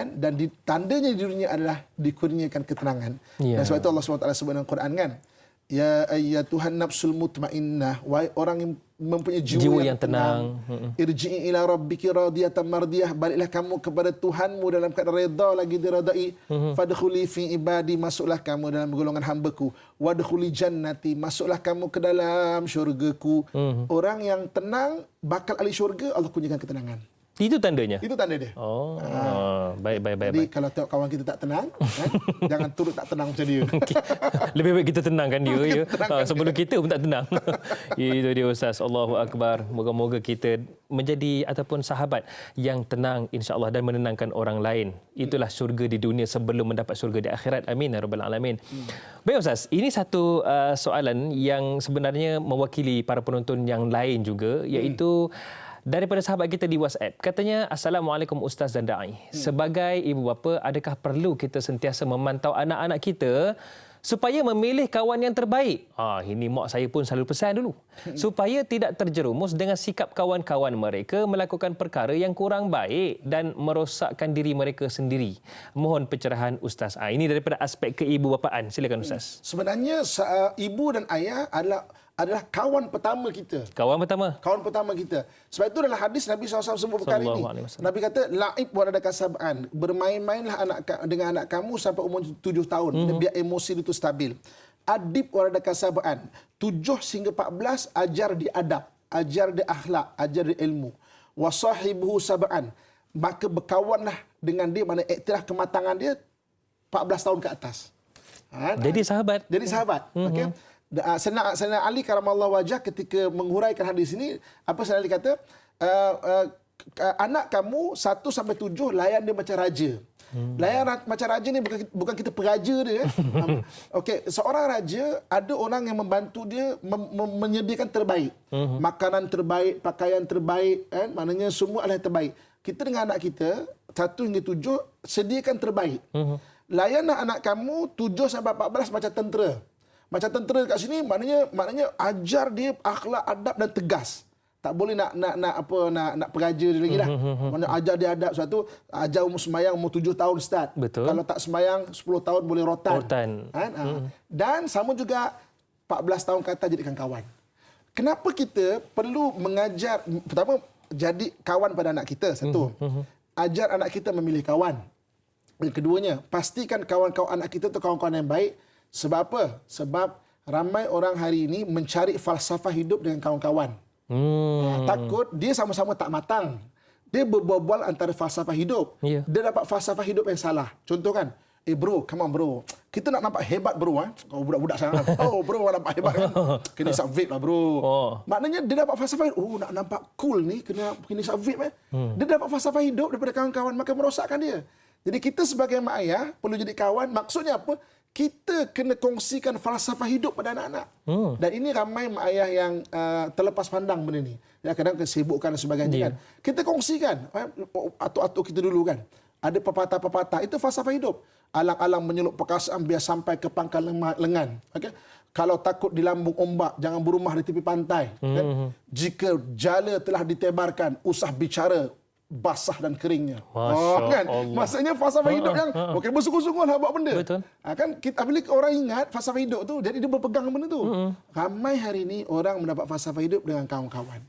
Dan tandanya di dunia adalah dikurniakan ketenangan. Dan sebab itu Allah SWT sebut dalam Quran kan, ya ayyatuhan nafsul mutmainnah, wahai orang yang mempunyai jiwa yang tenang, irji'i ila rabbiki radiyatan mardiyah, baliklah kamu kepada Tuhanmu dalam keadaan redha lagi diredai. Fadkhuli fi ibadi, masuklah kamu dalam golongan hamba-Ku. Wadkhuli jannati, masuklah kamu ke dalam syurga-Ku. Orang yang tenang bakal ahli syurga, Allah kurniakan ketenangan. Itu tandanya? Itu tanda dia. Oh, baik. Jadi kalau tengok kawan kita tak tenang, jangan turut tak tenang macam dia. Lebih baik kita tenangkan dia. Ya. Sebelum kita pun tak tenang. Itu dia Ustaz. Allahu Akbar. Moga-moga kita menjadi ataupun sahabat yang tenang insya-Allah dan menenangkan orang lain. Itulah syurga di dunia sebelum mendapat syurga di akhirat. Amin ya rabbal alamin. Baik Ustaz, ini satu soalan yang sebenarnya mewakili para penonton yang lain juga, iaitu daripada sahabat kita di WhatsApp. Katanya, Assalamualaikum Ustaz dan Da'i. Sebagai ibu bapa, adakah perlu kita sentiasa memantau anak-anak kita supaya memilih kawan yang terbaik? Ini mak saya pun selalu pesan dulu. Supaya tidak terjerumus dengan sikap kawan-kawan mereka melakukan perkara yang kurang baik dan merosakkan diri mereka sendiri. Mohon pencerahan Ustaz. Ini daripada aspek keibu-bapaan. Silakan Ustaz. Sebenarnya ibu dan ayah adalah kawan pertama kita. Kawan pertama kita. Sebab itu dalam hadis Nabi SAW sebut perkara ini. Nabi kata, la'ib waladaka sab'an. Bermain-mainlah dengan anak kamu sampai umur 7 tahun. Biar emosi itu stabil. Adib waladaka sab'an. 7 hingga 14, ajar dia adab. Ajar dia akhlak. Ajar dia ilmu. Wasahibuhu sab'an. Maka berkawanlah dengan dia, mana iktiraf kematangan dia 14 tahun ke atas. Jadi sahabat. Okey. Sayyidina Ali karamallahu wajah ketika menguraikan hadis ini, apa Sayyidina Ali kata, anak kamu 1 sampai 7 layan dia macam raja. Layan macam raja ni bukan kita peraja dia. Okey, seorang raja ada orang yang membantu dia menyediakan terbaik. Makanan terbaik, pakaian terbaik, maknanya semua adalah terbaik. Kita dengan anak kita 1 hingga 7 sediakan terbaik. Layanlah anak kamu 7 sampai 14 macam tentera. Macam tentera kat sini maknanya ajar dia akhlak, adab dan tegas. Tak boleh nak peraja dia lagi lah. Maknanya ajar dia adab. Sebab tu ajar umur semayang umur 7 tahun start. Betul. Kalau tak semayang 10 tahun boleh rotan. Dan sama juga 14 tahun kata jadikan kawan. Kenapa kita perlu mengajar, pertama jadi kawan pada anak kita, satu. Ajar anak kita memilih kawan. Yang keduanya, pastikan kawan-kawan anak kita tu kawan-kawan yang baik. Sebab apa? Sebab ramai orang hari ini mencari falsafah hidup dengan kawan-kawan. Takut dia sama-sama tak matang. Dia berbual-bual antara falsafah hidup. Dia dapat falsafah hidup yang salah. Contoh kan, bro, come on bro. Kita nak nampak hebat bro. Kau budak-budak sangat. Bro, nampak hebat kan. Kena isap vape lah bro. Maknanya dia dapat falsafah hidup. Nak nampak cool ni, kena isap vape. Dia dapat falsafah hidup daripada kawan-kawan, maka merosakkan dia. Jadi kita sebagai mak ayah perlu jadi kawan. Maksudnya apa? Kita kena kongsikan falsafah hidup pada anak-anak. Dan ini ramai mak ayah yang terlepas pandang benda ni. Kadang kesibukkan dan sebagainya kan. Kita kongsikan. Atuk-atuk kita dulu kan. Ada pepatah-pepatah. Itu falsafah hidup. Alang-alang menyeluk perkasaan biar sampai ke pangkal lengan. Okay? Kalau takut dilambung ombak, jangan berumah di tepi pantai. Kan? Jika jala telah ditebarkan, usah bicara basah dan keringnya. Kan? Maksudnya falsafah hidup yang bersungguh-sungguh lah buat benda. Betul. Kan kita apabila orang ingat falsafah hidup tu, jadi dia berpegang benda tu. Ramai hari ini orang mendapat falsafah hidup dengan kawan-kawan.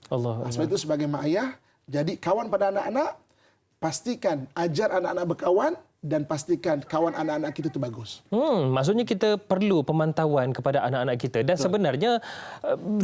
Sebab itu sebagai mak ayah, jadi kawan pada anak-anak, pastikan ajar anak-anak berkawan dan pastikan kawan anak-anak kita itu bagus. Maksudnya kita perlu pemantauan kepada anak-anak kita. Dan sebenarnya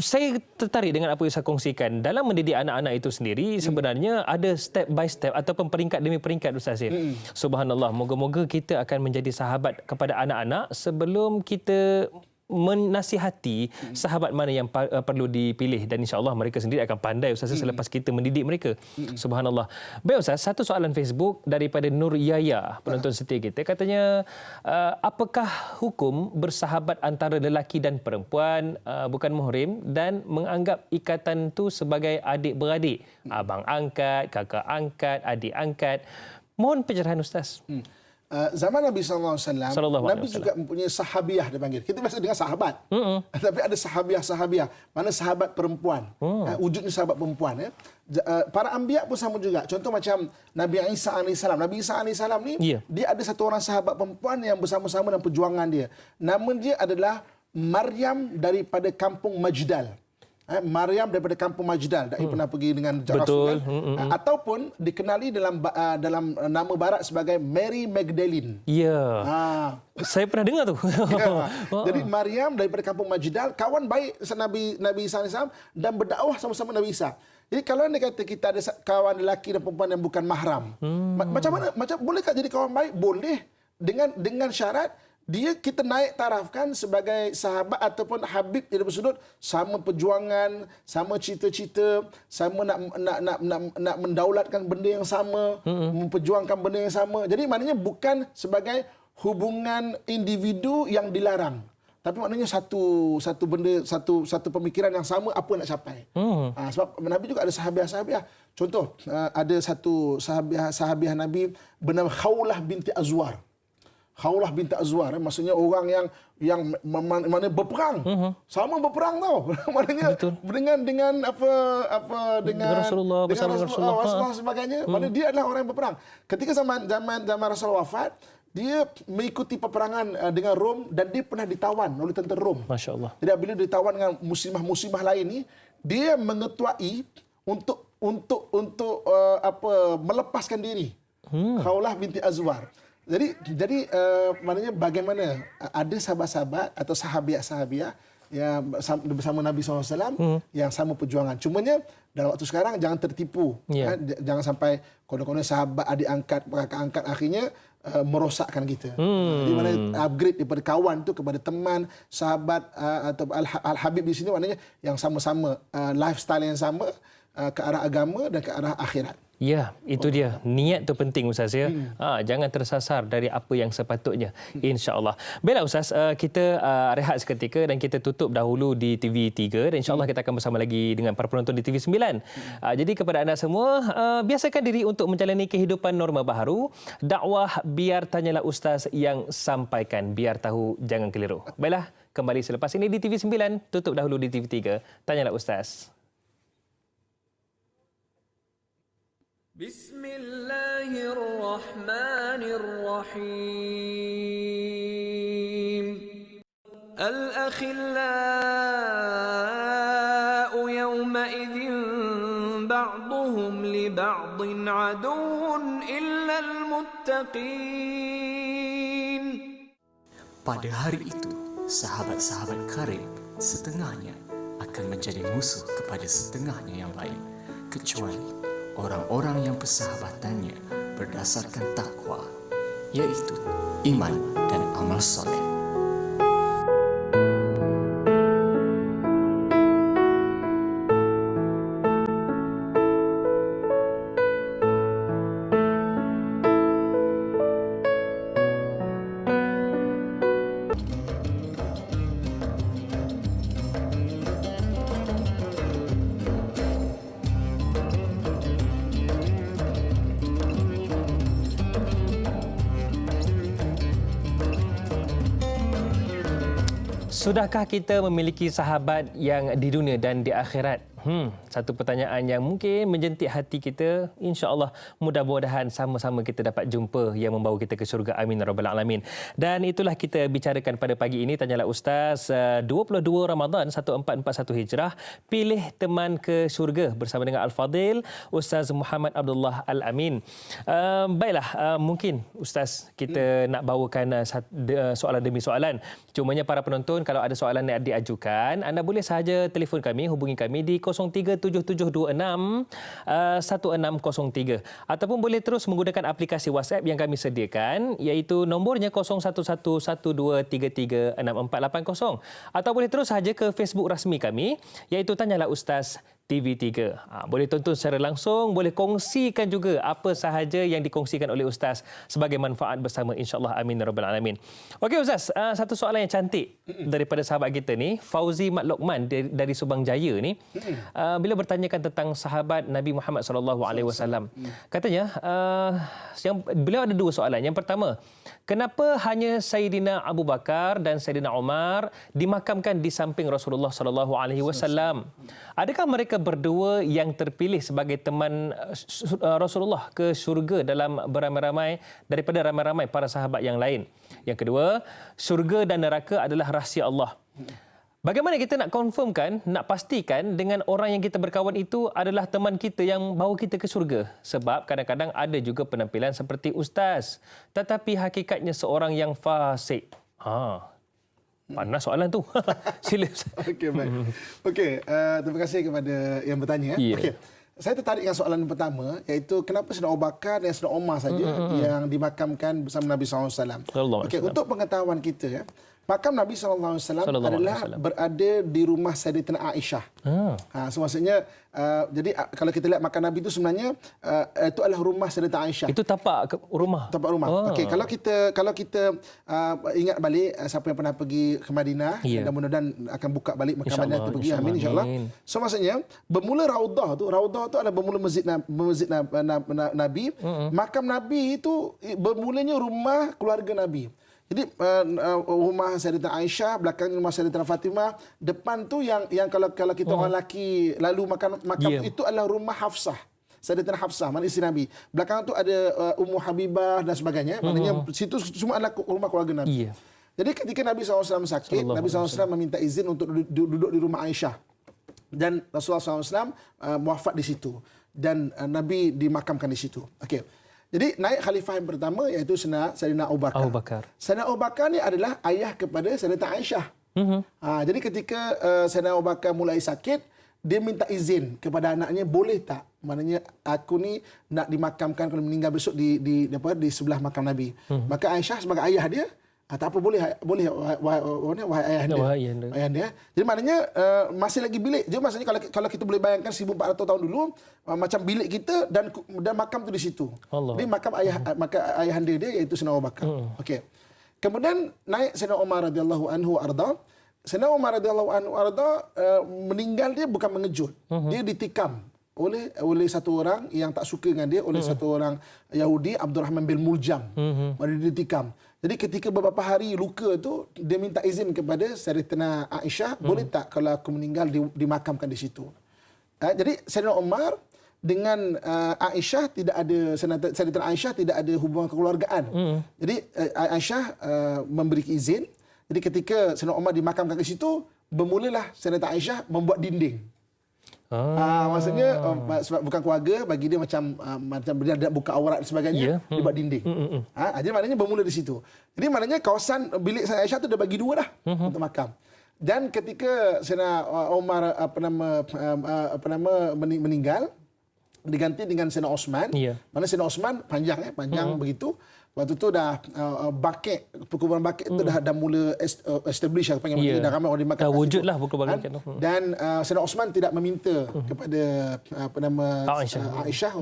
saya tertarik dengan apa yang saya kongsikan. Dalam mendidik anak-anak itu sendiri, sebenarnya ada step by step ataupun peringkat demi peringkat Ustaz. Subhanallah, moga-moga kita akan menjadi sahabat kepada anak-anak sebelum kita menasihati sahabat mana yang perlu dipilih, dan insya-Allah mereka sendiri akan pandai Ustaz selepas kita mendidik mereka. Subhanallah. Baik Ustaz, satu soalan Facebook daripada Nur Yaya, penonton setia kita. Katanya, apakah hukum bersahabat antara lelaki dan perempuan bukan muhrim dan menganggap ikatan tu sebagai adik-beradik, abang angkat, kakak angkat, adik angkat? Mohon pencerahan Ustaz. Zaman Nabi SAW, Nabi juga mempunyai sahabiah dia panggil. Kita biasa dengar sahabat. Tapi ada sahabiah. Mana sahabat perempuan. Wujudnya sahabat perempuan. Para anbiya pun sama juga. Contoh macam Nabi Isa AS. Nabi Isa AS ni, dia ada satu orang sahabat perempuan yang bersama-sama dalam perjuangan dia. Nama dia adalah Maryam daripada kampung Majdal. Maryam daripada kampung Majdal. Dai pernah pergi dengan Rasul. Ataupun dikenali dalam nama barat sebagai Mary Magdalene. Saya pernah dengar tu. Jadi Maryam daripada kampung Majdal, kawan baik Nabi Isa AS dan berdakwah sama-sama Nabi Isa. Jadi kalau anda kata kita ada kawan lelaki dan perempuan yang bukan mahram, macam mana? Bolehkah jadi kawan baik? Boleh, dengan syarat dia kita naik tarafkan sebagai sahabat ataupun habib yang bersudut sama perjuangan, sama cita-cita, sama nak mendaulatkan benda yang sama, memperjuangkan benda yang sama. Jadi maknanya bukan sebagai hubungan individu yang dilarang. Tapi maknanya satu benda, satu pemikiran yang sama apa nak capai. Sebab Nabi juga ada sahabiah-sahabiah. Contoh, ada satu sahabiah Nabi bernama Khawlah binti Azwar. Khawlah binti Azwar, maksudnya orang yang mana berperang. Sama berperang tau. Maknanya dengan Rasulullah bersama Rasulullah sebagainya. Maknanya dia adalah orang yang berperang. Ketika zaman Rasulullah wafat, dia mengikuti peperangan dengan Rom dan dia pernah ditawan oleh tentera Rom. Masya-Allah. Jadi bila ditawan dengan muslimah-muslimah lain ni, dia mengetuai untuk melepaskan diri. Khawlah binti Azwar. Jadi maknanya bagaimana ada sahabat-sahabat atau sahabiah-sahabiah yang bersama Nabi SAW yang sama perjuangan. Cumanya dalam waktu sekarang jangan tertipu. Jangan sampai konon-konon sahabat, adik angkat, kakak angkat akhirnya merosakkan kita. Di mana upgrade daripada kawan tu kepada teman, sahabat atau al-habib di sini maknanya yang sama-sama lifestyle yang sama ke arah agama dan ke arah akhirat. Ya, itu dia. Niat tu penting Ustaz ya. Jangan tersasar dari apa yang sepatutnya. InsyaAllah. Baiklah Ustaz, kita rehat seketika dan kita tutup dahulu di TV3 dan insyaAllah kita akan bersama lagi dengan para penonton di TV9. Jadi kepada anda semua, biasakan diri untuk menjalani kehidupan norma baharu. Dakwah biar tanyalah Ustaz yang sampaikan. Biar tahu jangan keliru. Baiklah, kembali selepas ini di TV9. Tutup dahulu di TV3. Tanyalah Ustaz. بسم الله الرحمن الرحيم الأخلاء يومئذ بعضهم لبعض عدو إلا المتقين. Pada hari itu, sahabat-sahabat karib setengahnya akan menjadi musuh kepada setengahnya yang lain, kecuali orang-orang yang persahabatannya berdasarkan takwa, iaitu iman dan amal soleh. Sudahkah kita memiliki sahabat yang di dunia dan di akhirat? Satu pertanyaan yang mungkin menjentik hati kita. InsyaAllah mudah-mudahan sama-sama kita dapat jumpa yang membawa kita ke syurga. Amin ya rabbal alamin. Dan itulah kita bicarakan pada pagi ini. Tanyalah Ustaz, 22 Ramadan 1441 Hijrah, pilih teman ke syurga bersama dengan Al-Fadil Ustaz Muhammad Abdullah Al-Amin. Baiklah, mungkin Ustaz kita nak bawakan soalan demi soalan. Cumanya para penonton, kalau ada soalan yang diajukan, anda boleh sahaja telefon kami, hubungi kami di 0377261603 ataupun boleh terus menggunakan aplikasi WhatsApp yang kami sediakan, iaitu nombornya 011123364480, atau boleh terus sahaja ke Facebook rasmi kami, iaitu Tanyalah Ustaz TV3. Boleh tonton secara langsung, boleh kongsikan juga apa sahaja yang dikongsikan oleh Ustaz sebagai manfaat bersama, insyaAllah. Amin ya rabbal alamin. Okey Ustaz, satu soalan yang cantik daripada sahabat kita ni, Fauzi Mat Lokman dari Subang Jaya ni, bila bertanyakan tentang sahabat Nabi Muhammad SAW, katanya beliau ada dua soalan. Yang pertama, kenapa hanya Sayyidina Abu Bakar dan Sayyidina Umar dimakamkan di samping Rasulullah SAW? Adakah mereka berdua yang terpilih sebagai teman Rasulullah ke syurga dalam beramai-ramai daripada ramai-ramai para sahabat yang lain? Yang kedua, syurga dan neraka adalah rahsia Allah. Bagaimana kita nak confirmkan, nak pastikan dengan orang yang kita berkawan itu adalah teman kita yang bawa kita ke syurga? Sebab kadang-kadang ada juga penampilan seperti ustaz, tetapi hakikatnya seorang yang fasik. Panas soalan tu. Sila. Okey, baik. Okey, terima kasih kepada yang bertanya. Yeah. Okey. saya tertarik dengan soalan yang pertama, iaitu kenapa Sayyidina Abu Bakar dan Sayyidina Umar saja yang dimakamkan bersama Nabi SAW. Okey, untuk pengetahuan kita, ya, makam Nabi SAW adalah berada di rumah Sayyidatina Aisyah. So, maksudnya, jadi kalau kita lihat makam Nabi itu sebenarnya itu adalah rumah Sayyidatina Aisyah. Itu tapak rumah? Tapak rumah. Okey, kalau kita ingat balik siapa yang pernah pergi ke Madinah, dan mudah-mudahan akan buka balik makam Madinah itu pergi. Amin, insyaAllah. So, maksudnya, bermula Raudah tu adalah bermula masjid Nabi. Makam Nabi itu bermulanya rumah keluarga Nabi. Jadi rumah Sayyidatina Aisyah, belakangnya rumah Sayyidatina Fatimah, depan tu yang kalau kita orang lelaki lalu makam itu adalah rumah Hafsah. Sayyidatina Hafsah, mana isteri Nabi. Belakang tu ada Ummu Habibah dan sebagainya. Maknanya situ semua adalah rumah keluarga Nabi. Jadi ketika Nabi SAW sakit, Nabi SAW meminta izin untuk duduk di rumah Aisyah. Dan Rasulullah SAW wafat di situ. Dan Nabi dimakamkan di situ. Okey. Jadi naik khalifah yang pertama iaitu Sayyidina Abu Bakar. Sayyidina Abu Bakar ni adalah ayah kepada Sayyidatina Aisyah. Jadi ketika Sayyidina Abu Bakar mulai sakit, dia minta izin kepada anaknya, boleh tak? Maknanya aku ni nak dimakamkan kalau meninggal besok di sebelah makam Nabi. Maka Aisyah sebagai ayah dia, tak apa, boleh wahai ayah dia. Jadi maknanya masih lagi bilik. Jadi maksudnya kalau kita boleh bayangkan 1400 tahun dulu, macam bilik kita dan makam tu di situ. Jadi makam ayahanda dia iaitu Sayyidina Abu Bakar. Okey. Kemudian naik Sayyidina Umar radhiyallahu anhu arda. Sayyidina Umar radhiyallahu anhu arda meninggal dia bukan mengejut. Dia ditikam oleh satu orang yang tak suka dengan dia, oleh satu orang Yahudi, Abdurrahman bin Muljam. Dia ditikam. Jadi ketika beberapa hari luka tu, dia minta izin kepada Sayyidatina Aisyah, boleh tak kalau aku meninggal dimakamkan di situ. Jadi Sayyidina Umar dengan Aisyah tidak ada, Sayyidatina Aisyah tidak ada hubungan kekeluargaan. Jadi Aisyah memberi izin. Jadi ketika Sayyidina Umar dimakamkan di situ, bermulalah Sayyidatina Aisyah membuat dinding. Maksudnya sebab bukan keluarga, bagi dia macam dia nak buka aurat dan sebagainya, dia buat dinding. Jadi maknanya bermula di situ. Jadi maknanya kawasan bilik Aisyah tu dah bagi dua dah untuk makam. Dan ketika Sayyidina Umar meninggal, diganti dengan Sayyidina Osman. Mana Sayyidina Osman panjang begitu. Waktu tu dah perkuburan Baqi' tu dah mula establish, apa panggil, dah ramai orang dimakamkan. Dah wujudlah perkuburan Baqi' tu. Dan Sayyidina Osman tidak meminta kepada Aisyah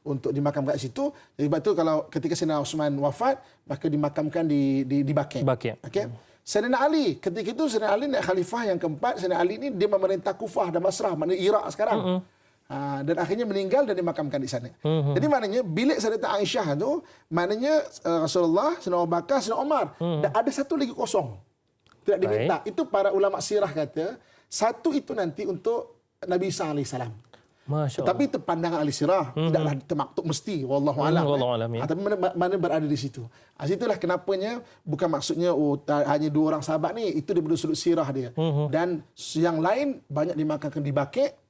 untuk dimakamkan kat situ. Jadi sebab tu kalau ketika Sayyidina Osman wafat, maka dimakamkan di Baqi'. Okey. Sayyidina Ali, ketika itu Sayyidina Ali naik khalifah yang keempat. Sayyidina Ali ni dia memerintah Kufah dan Basrah, maknanya Iraq sekarang. Dan akhirnya meninggal dan dimakamkan di sana. Jadi maknanya bilik Sayyidatina Aisyah tu, maknanya Rasulullah, Sayyidina Abu Bakar, Sayyidina Umar, dan ada satu lagi kosong. Tidak diminta. Itu para ulama sirah kata, satu itu nanti untuk Nabi Isa AS. Tapi itu pandangan ahli sirah, tidaklah termaktub mesti, wallahu a'lam. Tapi mana berada di situ. Situlah kenapanya, bukan maksudnya hanya dua orang sahabat ni, itu daripada sudut sirah dia. Dan yang lain banyak dimakamkan di Baqi',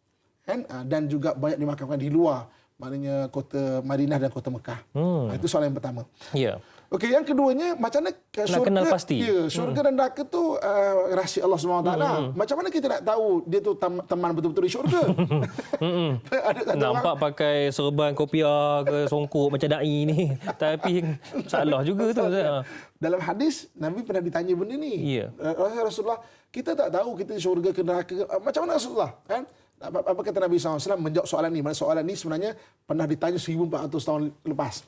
dan juga banyak dimakamkan di luar, maknanya kota Madinah dan kota Mekah. Itu soalan yang pertama. Okey, yang keduanya, macam mana syurga dan neraka tu rahsia Allah SWT. Macam mana kita nak tahu dia tu teman betul-betul di syurga? Nampak pakai serban kopiah ke songkok macam dai ni. Tapi salah juga tu. Dalam hadis, Nabi pernah ditanya benda ni. Rasulullah, kita tak tahu kita di syurga ke neraka. Macam mana Rasulullah? Apa kata Nabi SAW menjawab soalan ni? Soalan ni sebenarnya pernah ditanya 1400 tahun lepas.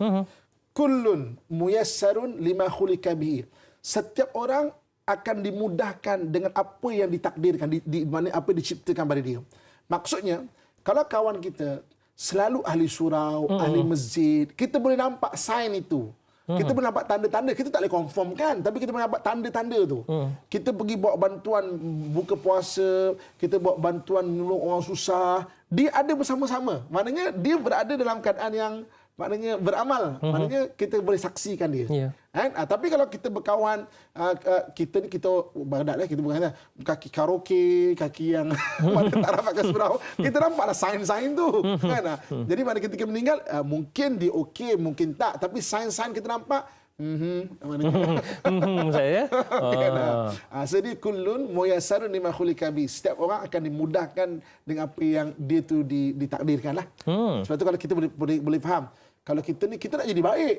Kullun muyassarun lima khulika bihi. Setiap orang akan dimudahkan dengan apa yang ditakdirkan, mana apa diciptakan pada dia. Maksudnya, kalau kawan kita selalu ahli surau, ahli masjid, kita boleh nampak sign itu. Kita boleh nampak tanda-tanda, kita tak boleh confirm kan, tapi kita boleh nampak tanda-tanda tu. Kita pergi bawa bantuan buka puasa, kita bawa bantuan menolong orang susah, dia ada bersama-sama. Maknanya dia berada dalam keadaan yang maknanya beramal. Maknanya kita boleh saksikan dia. Tapi kalau kita berkawan, kita barat lah, kita bukan kaki karaoke, kaki yang mana tak rapatkan surau, kita nampaklah sign-sign tu. Kan? Jadi pada ketika meninggal, mungkin dia okey, mungkin tak. Tapi sign-sign kita nampak, Saya. So dia kullun muyassarun lima khuliqa bi. Setiap orang akan dimudahkan dengan apa yang dia tu ditakdirkan lah. Sebab tu kalau kita boleh faham, kalau kita ni kita nak jadi baik,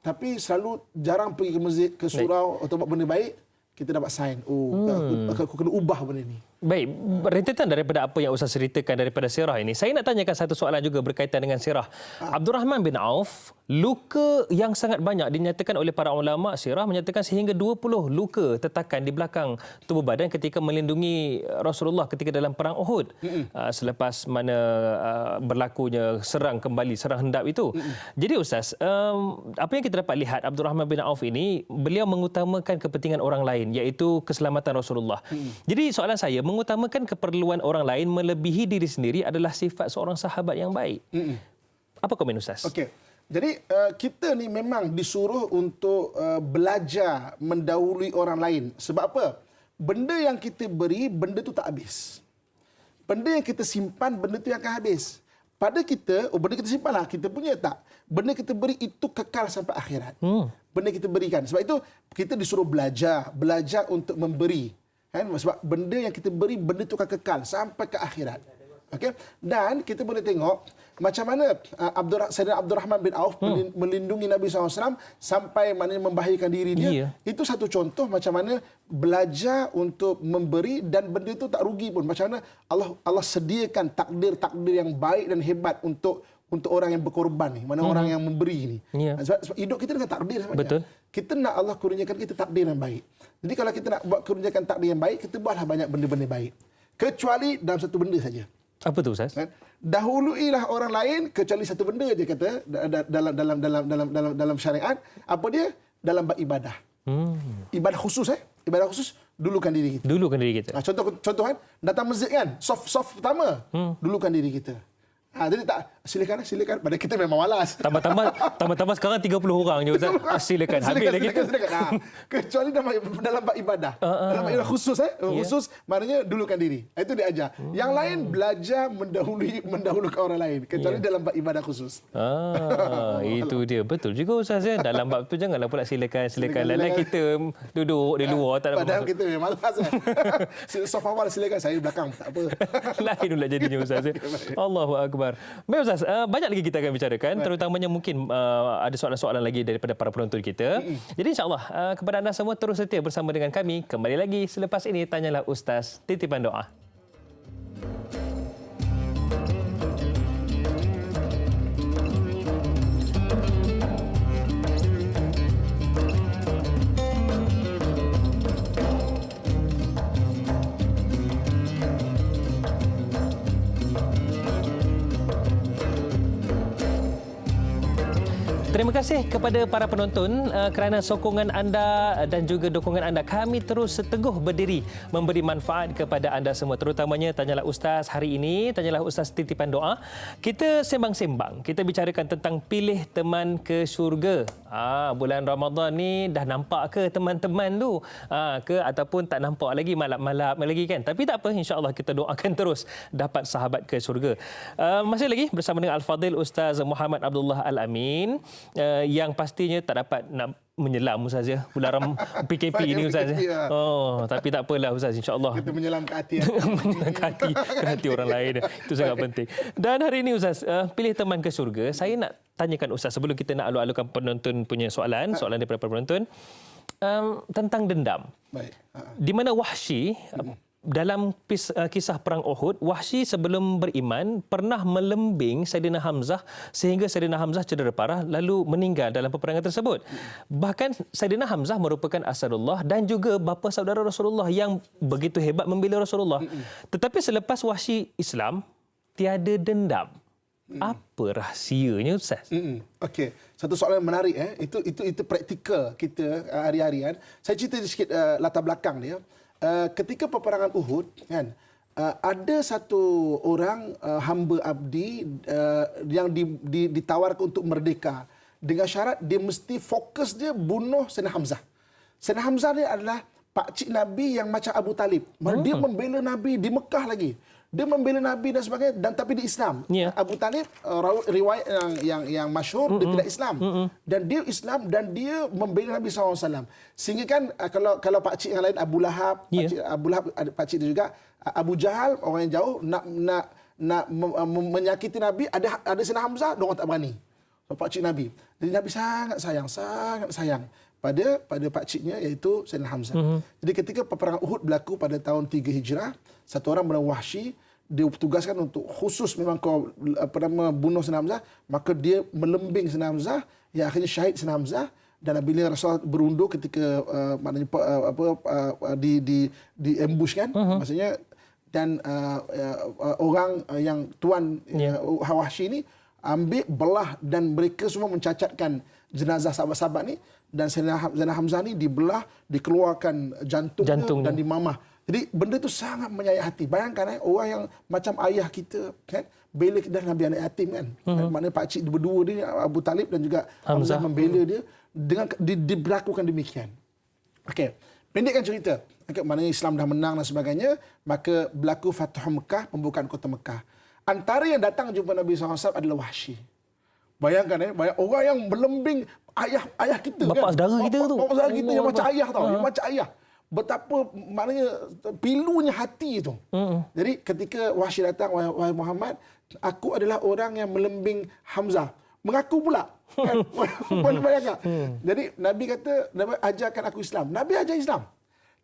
tapi selalu jarang pergi ke masjid, ke surau atau buat benda baik, kita dapat sign, aku kena ubah benda ni. Baik, rentetan daripada apa yang Ustaz ceritakan daripada sirah ini, saya nak tanyakan satu soalan juga berkaitan dengan sirah. Abdul Rahman bin Auf, luka yang sangat banyak dinyatakan oleh para ulama sirah, menyatakan sehingga 20 luka tetakan di belakang tubuh badan ketika melindungi Rasulullah ketika dalam perang Uhud. Selepas mana berlakunya serang hendap itu. Jadi Ustaz, apa yang kita dapat lihat Abdul Rahman bin Auf ini, beliau mengutamakan kepentingan orang lain, iaitu keselamatan Rasulullah. Jadi soalan saya, mengutamakan keperluan orang lain melebihi diri sendiri adalah sifat seorang sahabat yang baik. Apa komen Ustaz? Okey. Jadi kita ni memang disuruh untuk belajar mendahului orang lain. Sebab apa? Benda yang kita beri, benda tu tak habis. Benda yang kita simpan, benda tu yang akan habis. Pada kita, benda kita simpanlah, kita punya tak. Benda kita beri itu kekal sampai akhirat. Benda kita berikan. Sebab itu kita disuruh belajar untuk memberi. Kan? Sebab benda yang kita beri, benda itu akan kekal sampai ke akhirat. Okay? Dan kita boleh tengok macam mana Sayyidina Abdul Rahman bin Auf melindungi Nabi SAW sampai maknanya membahayakan diri dia. Itu satu contoh macam mana belajar untuk memberi dan benda itu tak rugi pun. Macam mana Allah sediakan takdir-takdir yang baik dan hebat untuk orang yang berkorban ni, mana orang yang memberi ni. Sebab hidup kita dengan takdir sebenarnya. Betul. Kita nak Allah kurniakan kita takdir yang baik. Jadi kalau kita nak buat kurniakan takdir yang baik, kita buatlah banyak benda-benda baik. Kecuali dalam satu benda saja. Apa tu Ustaz? Dahuluilah orang lain kecuali satu benda je kata dalam syariat. Apa dia? Dalam bab ibadah. Ibadah khusus ibadah khusus dulukan diri kita. Contoh kan, datang masjid kan, soft pertama, dulukan diri kita. Jadi tak silakan. Pada kita memang malas. Tambah sekarang 30 orang je Ustaz. Silakan. Habis lagi tu. Kecuali dalam bab ibadah. Dalam bab ibadah khusus khusus maknanya dulukan diri. Itu diajar. Yang lain belajar mendahulukan orang lain kecuali dalam bab ibadah khusus. Itu dia. Betul juga Ustaz ya. Dalam bab tu janganlah pula silakan. Lain kita duduk di luar tak ada. Padahal kita memang malas soft awal silakan, saya belakang tak apa. Lain pula jadinya Ustaz ya. Allahu akbar. Baik Ustaz, banyak lagi kita akan bicarakan, terutamanya mungkin ada soalan-soalan lagi daripada para penonton kita. Jadi insya-Allah kepada anda semua terus setia bersama dengan kami. Kembali lagi selepas ini Tanyalah Ustaz, titipan doa. Terima kasih kepada para penonton kerana sokongan anda dan juga dukungan anda. Kami terus seteguh berdiri memberi manfaat kepada anda semua, terutamanya Tanyalah Ustaz hari ini, Tanyalah Ustaz titipan doa. Kita sembang-sembang, kita bicarakan tentang pilih teman ke syurga. Bulan Ramadan ni dah nampak ke teman-teman tu? Ataupun tak nampak lagi, malap-malap lagi kan? Tapi tak apa, insya-Allah kita doakan terus dapat sahabat ke syurga. Masih lagi bersama dengan Al-Fadhil Ustaz Muhammad Abdullah Al-Amin. Yang pastinya tak dapat nak menyelam Ustaz ya. Bulan PKP ni Ustaz ya. Tapi tak apalah Ustaz, insya-Allah. Kita menyelam ke hati. ke hati orang lain. Itu sangat penting. Dan hari ini Ustaz, pilih teman ke syurga. Saya nak tanyakan Ustaz sebelum kita nak alu-alukan penonton punya soalan daripada penonton tentang dendam. Baik. Di mana Wahsy dalam kisah perang Uhud, Wahsy sebelum beriman pernah melembing Saidina Hamzah sehingga Saidina Hamzah cedera parah lalu meninggal dalam peperangan tersebut. Bahkan Saidina Hamzah merupakan asadullah dan juga bapa saudara Rasulullah yang begitu hebat membela Rasulullah. Tetapi selepas Wahsy Islam, tiada dendam. Apa rahsianya Ustaz? Okey, satu soalan menarik Itu praktikal kita hari-hari kan. Saya cerita sikit latar belakang dia. Ketika peperangan Uhud kan, ada satu orang hamba abdi yang ditawarkan untuk merdeka dengan syarat dia mesti fokus dia bunuh Sayyidina Hamzah. Sayyidina Hamzah ni adalah pakcik Nabi yang macam Abu Talib. Dia membela Nabi di Mekah lagi. Dia membela Nabi dan sebagainya, dan tapi di Islam. Yeah. Abu Talib riwayat yang masyhur dia tidak Islam. Dan dia Islam dan dia membela Nabi SAW. Sehingga kan kalau pak cik yang lain Abu Lahab, Abu Lahab pak cik dia juga, Abu Jahal orang yang jauh nak menyakiti Nabi, ada Sayyidina Hamzah, dia orang tak berani. Pak cik Nabi. Jadi Nabi sangat sayang pada pak ciknya iaitu Sayyidina Hamzah. Jadi ketika peperangan Uhud berlaku pada tahun 3 Hijrah, satu orang bernama Wahsy dia tugaskan untuk khusus memang kau bunuh Sayyidina Hamzah, maka dia melembing Sayyidina Hamzah yang akhirnya syahid Sayyidina Hamzah. Dan apabila Rasul berundur ketika di ambush kan, maksudnya dan orang yang tuan Wahsy ini ambil belah dan mereka semua mencacatkan jenazah sahabat-sahabat ni, dan Sayyidina Hamzah ni dibelah, dikeluarkan jantungnya dan dimamah. Jadi benda tu sangat menyayat hati. Bayangkan orang yang macam ayah kita kan, bela dah Nabi anak yatim kan. Maknanya pak cik berdua dia Abu Talib dan juga Hamzah membela dia dengan diberlakukan demikian. Okey, pendekkan cerita. Maknanya Islam dah menang dan sebagainya, maka berlaku Fathu Mekah, pembukaan kota Mekah. Antara yang datang jumpa Nabi SAW adalah Wahsy. Bayangkan orang yang melembing ayah kita bapa kan. saudara kita tu. Bapa saudara kita yang macam ayah tau, yang macam ayah. Betapa maknanya pilunya hati itu. Jadi ketika Wahsy datang, wahai Muhammad, aku adalah orang yang melembing Hamzah. Mengaku pula. Kan? Boleh bayangkan. Jadi Nabi kata, Nabi ajarkan aku Islam. Nabi ajar Islam.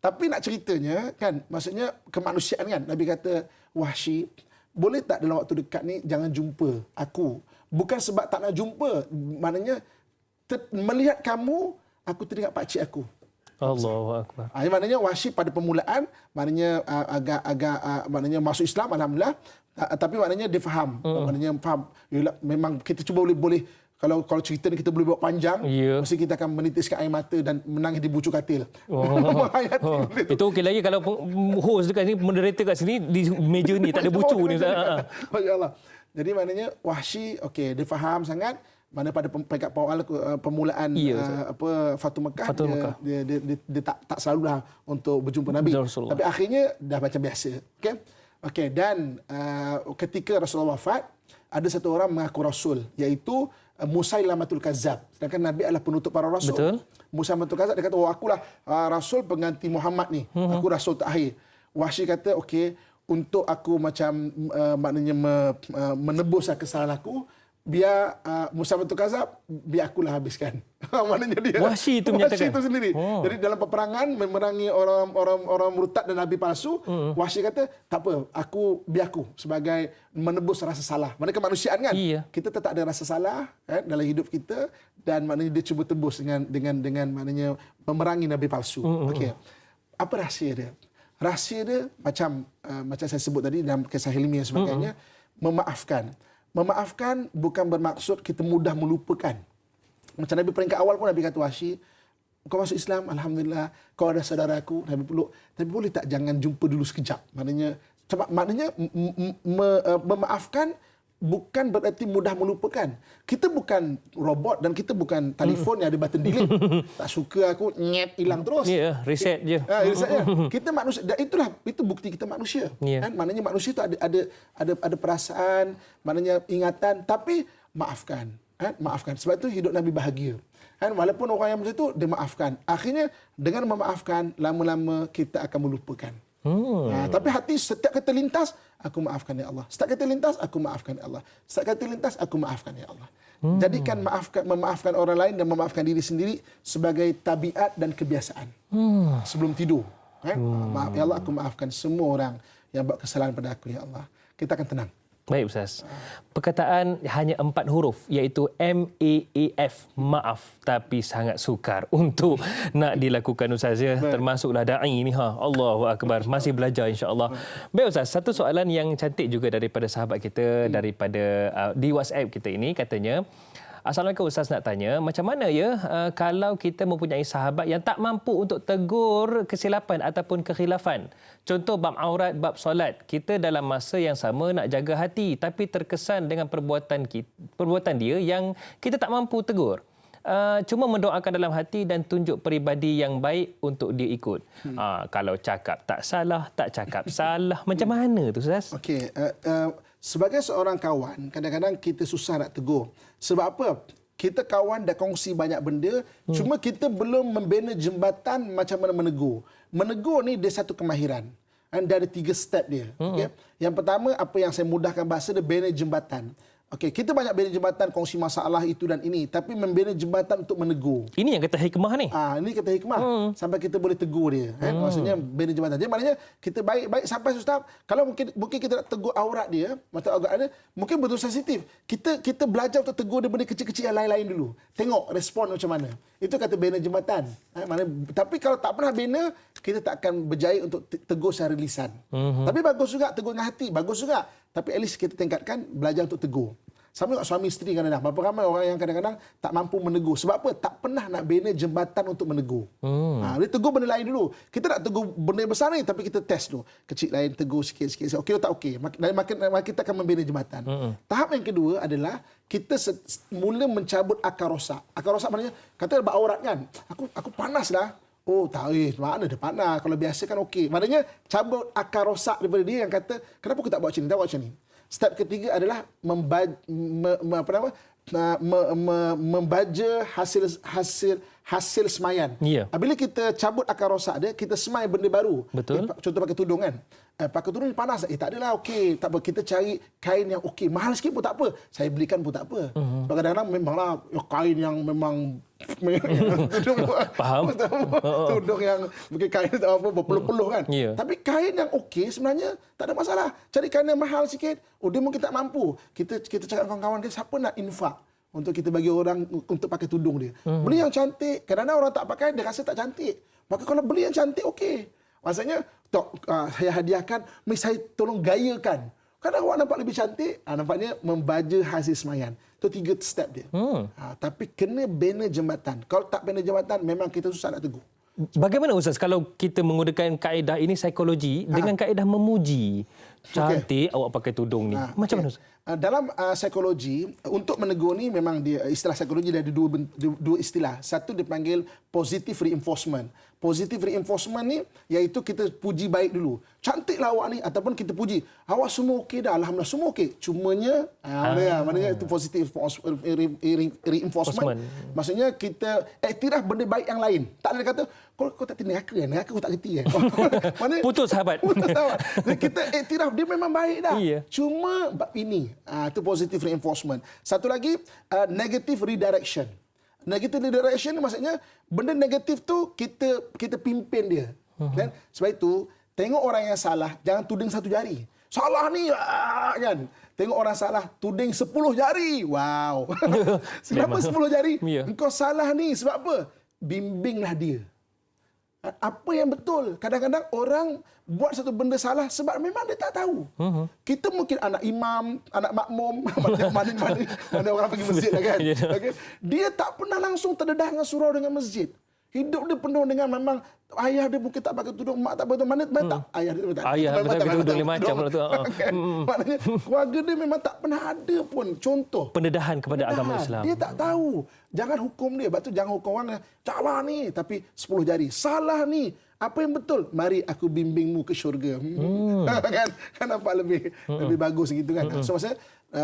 Tapi nak ceritanya kan, maksudnya kemanusiaan kan. Nabi kata, Wahsy, boleh tak dalam waktu dekat ni jangan jumpa aku? Bukan sebab tak nak jumpa, maknanya melihat kamu, aku teringat pakcik aku. Allahu Akbar. Maknanya Wahsy pada permulaan maknanya agak maknanya masuk Islam, alhamdulillah, tapi maknanya dia faham. Maknanya faham. Yalah, memang kita cuba boleh kalau cerita ni kita boleh buat panjang, mesti kita akan menitiskan air mata dan menangis di bucu katil. Itu okey lagi kalau host dekat sini, moderator kat sini di meja ni tak ada bucu ni. Masya-Allah. Jadi maknanya Wahsy okey, dia faham sangat. Mana pada peringkat awal permulaan Fathu Mekah, dia tak selalulah untuk berjumpa Nabi. Tapi akhirnya dah macam biasa. Okey, dan ketika Rasulullah wafat, ada satu orang mengaku rasul, iaitu Musailamatul Kazzab. Sedangkan Nabi adalah penutup para rasul. Betul. Musailamatul Kazzab dia kata, akulah rasul pengganti Muhammad ni. Aku rasul terakhir. Wahsy kata, okey, untuk aku macam maknanya menebus kesalahan aku, biar Musailamatul Kazzab, biar akulah habiskan. Maknanya dia Wahsy itu menyatakan. Wahsy itu sendiri. Jadi dalam peperangan memerangi orang murtad dan nabi palsu, Wahsy kata, tak apa, biar aku sebagai menebus rasa salah. Maknanya kemanusiaan kan. Kita tetap ada rasa salah kan, dalam hidup kita, dan maknanya dia cuba tebus dengan maknanya memerangi nabi palsu. Okey. Apa rahsia dia? Rahsia dia macam saya sebut tadi dalam kisah Hilmi dan sebagainya, memaafkan. Memaafkan bukan bermaksud kita mudah melupakan. Macam Nabi peringkat awal pun Nabi kata, Wahsy, kau masuk Islam, alhamdulillah, kau ada saudaraku, Nabi peluk. Tapi boleh tak jangan jumpa dulu sekejap? Maknanya memaafkan bukan berarti mudah melupakan. Kita bukan robot dan kita bukan telefon yang ada button delete. Tak suka aku, hilang terus. Reset je. Reset je. Kita manusia, dan itu bukti kita manusia. Kan? Maknanya manusia itu ada perasaan, maknanya ingatan, tapi maafkan. Kan? Maafkan. Sebab itu hidup Nabi bahagia. Kan? Walaupun orang yang macam itu, dia maafkan. Akhirnya dengan memaafkan, lama-lama kita akan melupakan. Tapi hati setiap kata lintas, aku maafkan ya Allah. Setiap kata lintas, aku maafkan ya Allah. Setiap kata lintas, aku maafkan ya Allah. Jadikan memaafkan orang lain dan memaafkan diri sendiri sebagai tabiat dan kebiasaan. Sebelum tidur. Maaf ya Allah, aku maafkan semua orang yang buat kesalahan pada aku ya Allah. Kita akan tenang. Baik Ustaz. Perkataan hanya 4 huruf iaitu MAAF, maaf, tapi sangat sukar untuk nak dilakukan Ustaz ya. Termasuklah da'i ni Allahu Akbar. Masih belajar insya-Allah. Baik Ustaz, satu soalan yang cantik juga daripada sahabat kita daripada di WhatsApp kita ini, katanya, Assalamualaikum Ustaz, nak tanya, macam mana ya kalau kita mempunyai sahabat yang tak mampu untuk tegur kesilapan ataupun kekhilafan. Contoh bab aurat, bab solat. Kita dalam masa yang sama nak jaga hati tapi terkesan dengan perbuatan dia yang kita tak mampu tegur. cuma mendoakan dalam hati dan tunjuk peribadi yang baik untuk dia ikut. Kalau cakap tak salah, tak cakap salah, macam mana tu Ustaz? Okey, sebagai seorang kawan, kadang-kadang kita susah nak tegur. Sebab apa? Kita kawan dah kongsi banyak benda, cuma kita belum membina jembatan macam mana menegur. Menegur ni dia satu kemahiran. Dia ada 3 step dia. Okay? Yang pertama, apa yang saya mudahkan bahasa, dia bina jembatan. Okey, kita banyak bina jembatan, kongsi masalah itu dan ini, tapi membina jembatan untuk menegur. Ini yang kata hikmah ni. Ini kata hikmah. Sampai kita boleh tegur dia. Maksudnya bina jembatan. Jadi maknanya kita baik-baik sampai Ustaz, kalau mungkin kita nak tegur aurat dia, mata aurat dia, mungkin betul sensitif. Kita belajar untuk tegur dia benda kecil-kecil yang lain-lain dulu. Tengok respon macam mana. Itu kata bina jembatan. Tapi kalau tak pernah bina, kita tak akan berjaya untuk tegur secara lisan. Tapi bagus juga tegur dengan hati, bagus juga. Tapi at least kita tingkatkan belajar untuk tegur. Sama juga suami isteri kadang-kadang. Berapa ramai orang yang kadang-kadang tak mampu menegur. Sebab apa? Tak pernah nak bina jembatan untuk menegur. Dia tegur benda lain dulu. Kita nak tegur benda besar ni, tapi kita test dulu. Kecil lain, tegur sikit-sikit. Okey atau tak okey? Maka kita akan membina jembatan. Tahap yang kedua adalah kita mula mencabut akar rosak. Akar rosak maknanya, kata beraurat kan? Aku panas lah. Oh, tak, mana dia panas. Kalau biasa kan okey. Maknanya, cabut akar rosak daripada dia yang kata, kenapa aku tak buat macam ni? Tak buat macam ni. Step ketiga adalah membaca hasil semayan. Bila kita cabut akar rosak dia, kita semai benda baru. Betul. Contoh pakai tudung kan. Pakai tudung ni panas. Tak adalah okey. Tak apa. Kita cari kain yang okey. Mahal sikit pun tak apa. Saya belikan pun tak apa. Kadang-kadang memanglah kain yang memang tudung faham. Tudung yang mungkin kain tak apa berpeluh-peluh kan. Tapi kain yang okey sebenarnya tak ada masalah. Cari kain yang mahal sikit. Dia mungkin tak mampu. Kita cakap kawan-kawan kita, siapa nak infak untuk kita bagi orang untuk pakai tudung dia. Beli yang cantik. Kadang-kadang orang tak pakai, dia rasa tak cantik. Maka kalau beli yang cantik, okey. Maksudnya, saya hadiahkan, saya tolong gayakan. Kadang awak nampak lebih cantik, nampaknya membaca hasil semayan. Itu 3 step dia. Tapi kena bina jembatan. Kalau tak bina jembatan, memang kita susah nak tegur. Bagaimana Ustaz kalau kita menggunakan kaedah ini psikologi dengan kaedah memuji? Cantik awak pakai tudung ni. Macam mana Ustaz? Dalam psikologi, untuk menegur ni memang dia, istilah psikologi dia ada dua istilah. Satu dipanggil positive reinforcement. Positive reinforcement ni iaitu kita puji baik dulu. Cantiklah awak ni, ataupun kita puji, awak semua okey dah, alhamdulillah semua okey. Cumanya maknanya itu positive reinforcement. Maksudnya kita iktiraf benda baik yang lain. Tak ada kata kau tak neraka kan? Neraka kau tak reti kan? Putus sahabat. Kita iktiraf dia memang baik dah. Cuma ini itu positive reinforcement. Satu lagi negative redirection. Negative redirection ni maksudnya benda negatif tu kita pimpin dia. Kan? Sebab itu tengok orang yang salah jangan tuding 1 jari. Salah ni kan. Tengok orang salah tuding 10 jari. Wow. Kenapa 10 jari? Engkau salah ni sebab apa? Bimbinglah dia. Apa yang betul? Kadang-kadang orang buat satu benda salah sebab memang dia tak tahu. Kita mungkin anak imam, anak makmum, mana orang pergi masjid lah kan. Okay? Dia tak pernah langsung terdedah dengan surau dengan masjid. Hidup dia penuh dengan memang ayah dia mungkin tak pakai tudung, mak tak pakai tudung, mana tak ayah dia tak pakai tudung macam tu. Maknanya keluarga dia memang tak pernah ada pun contoh pendedahan kepada agama Islam. Dia tak tahu. Jangan hukum dia. Sebab tu jangan hukum orang salah ni tapi 10 jari. Salah ni. Apa yang betul? Mari aku bimbingmu ke syurga. Kan nampak lebih bagus gitu kan. So maksudnya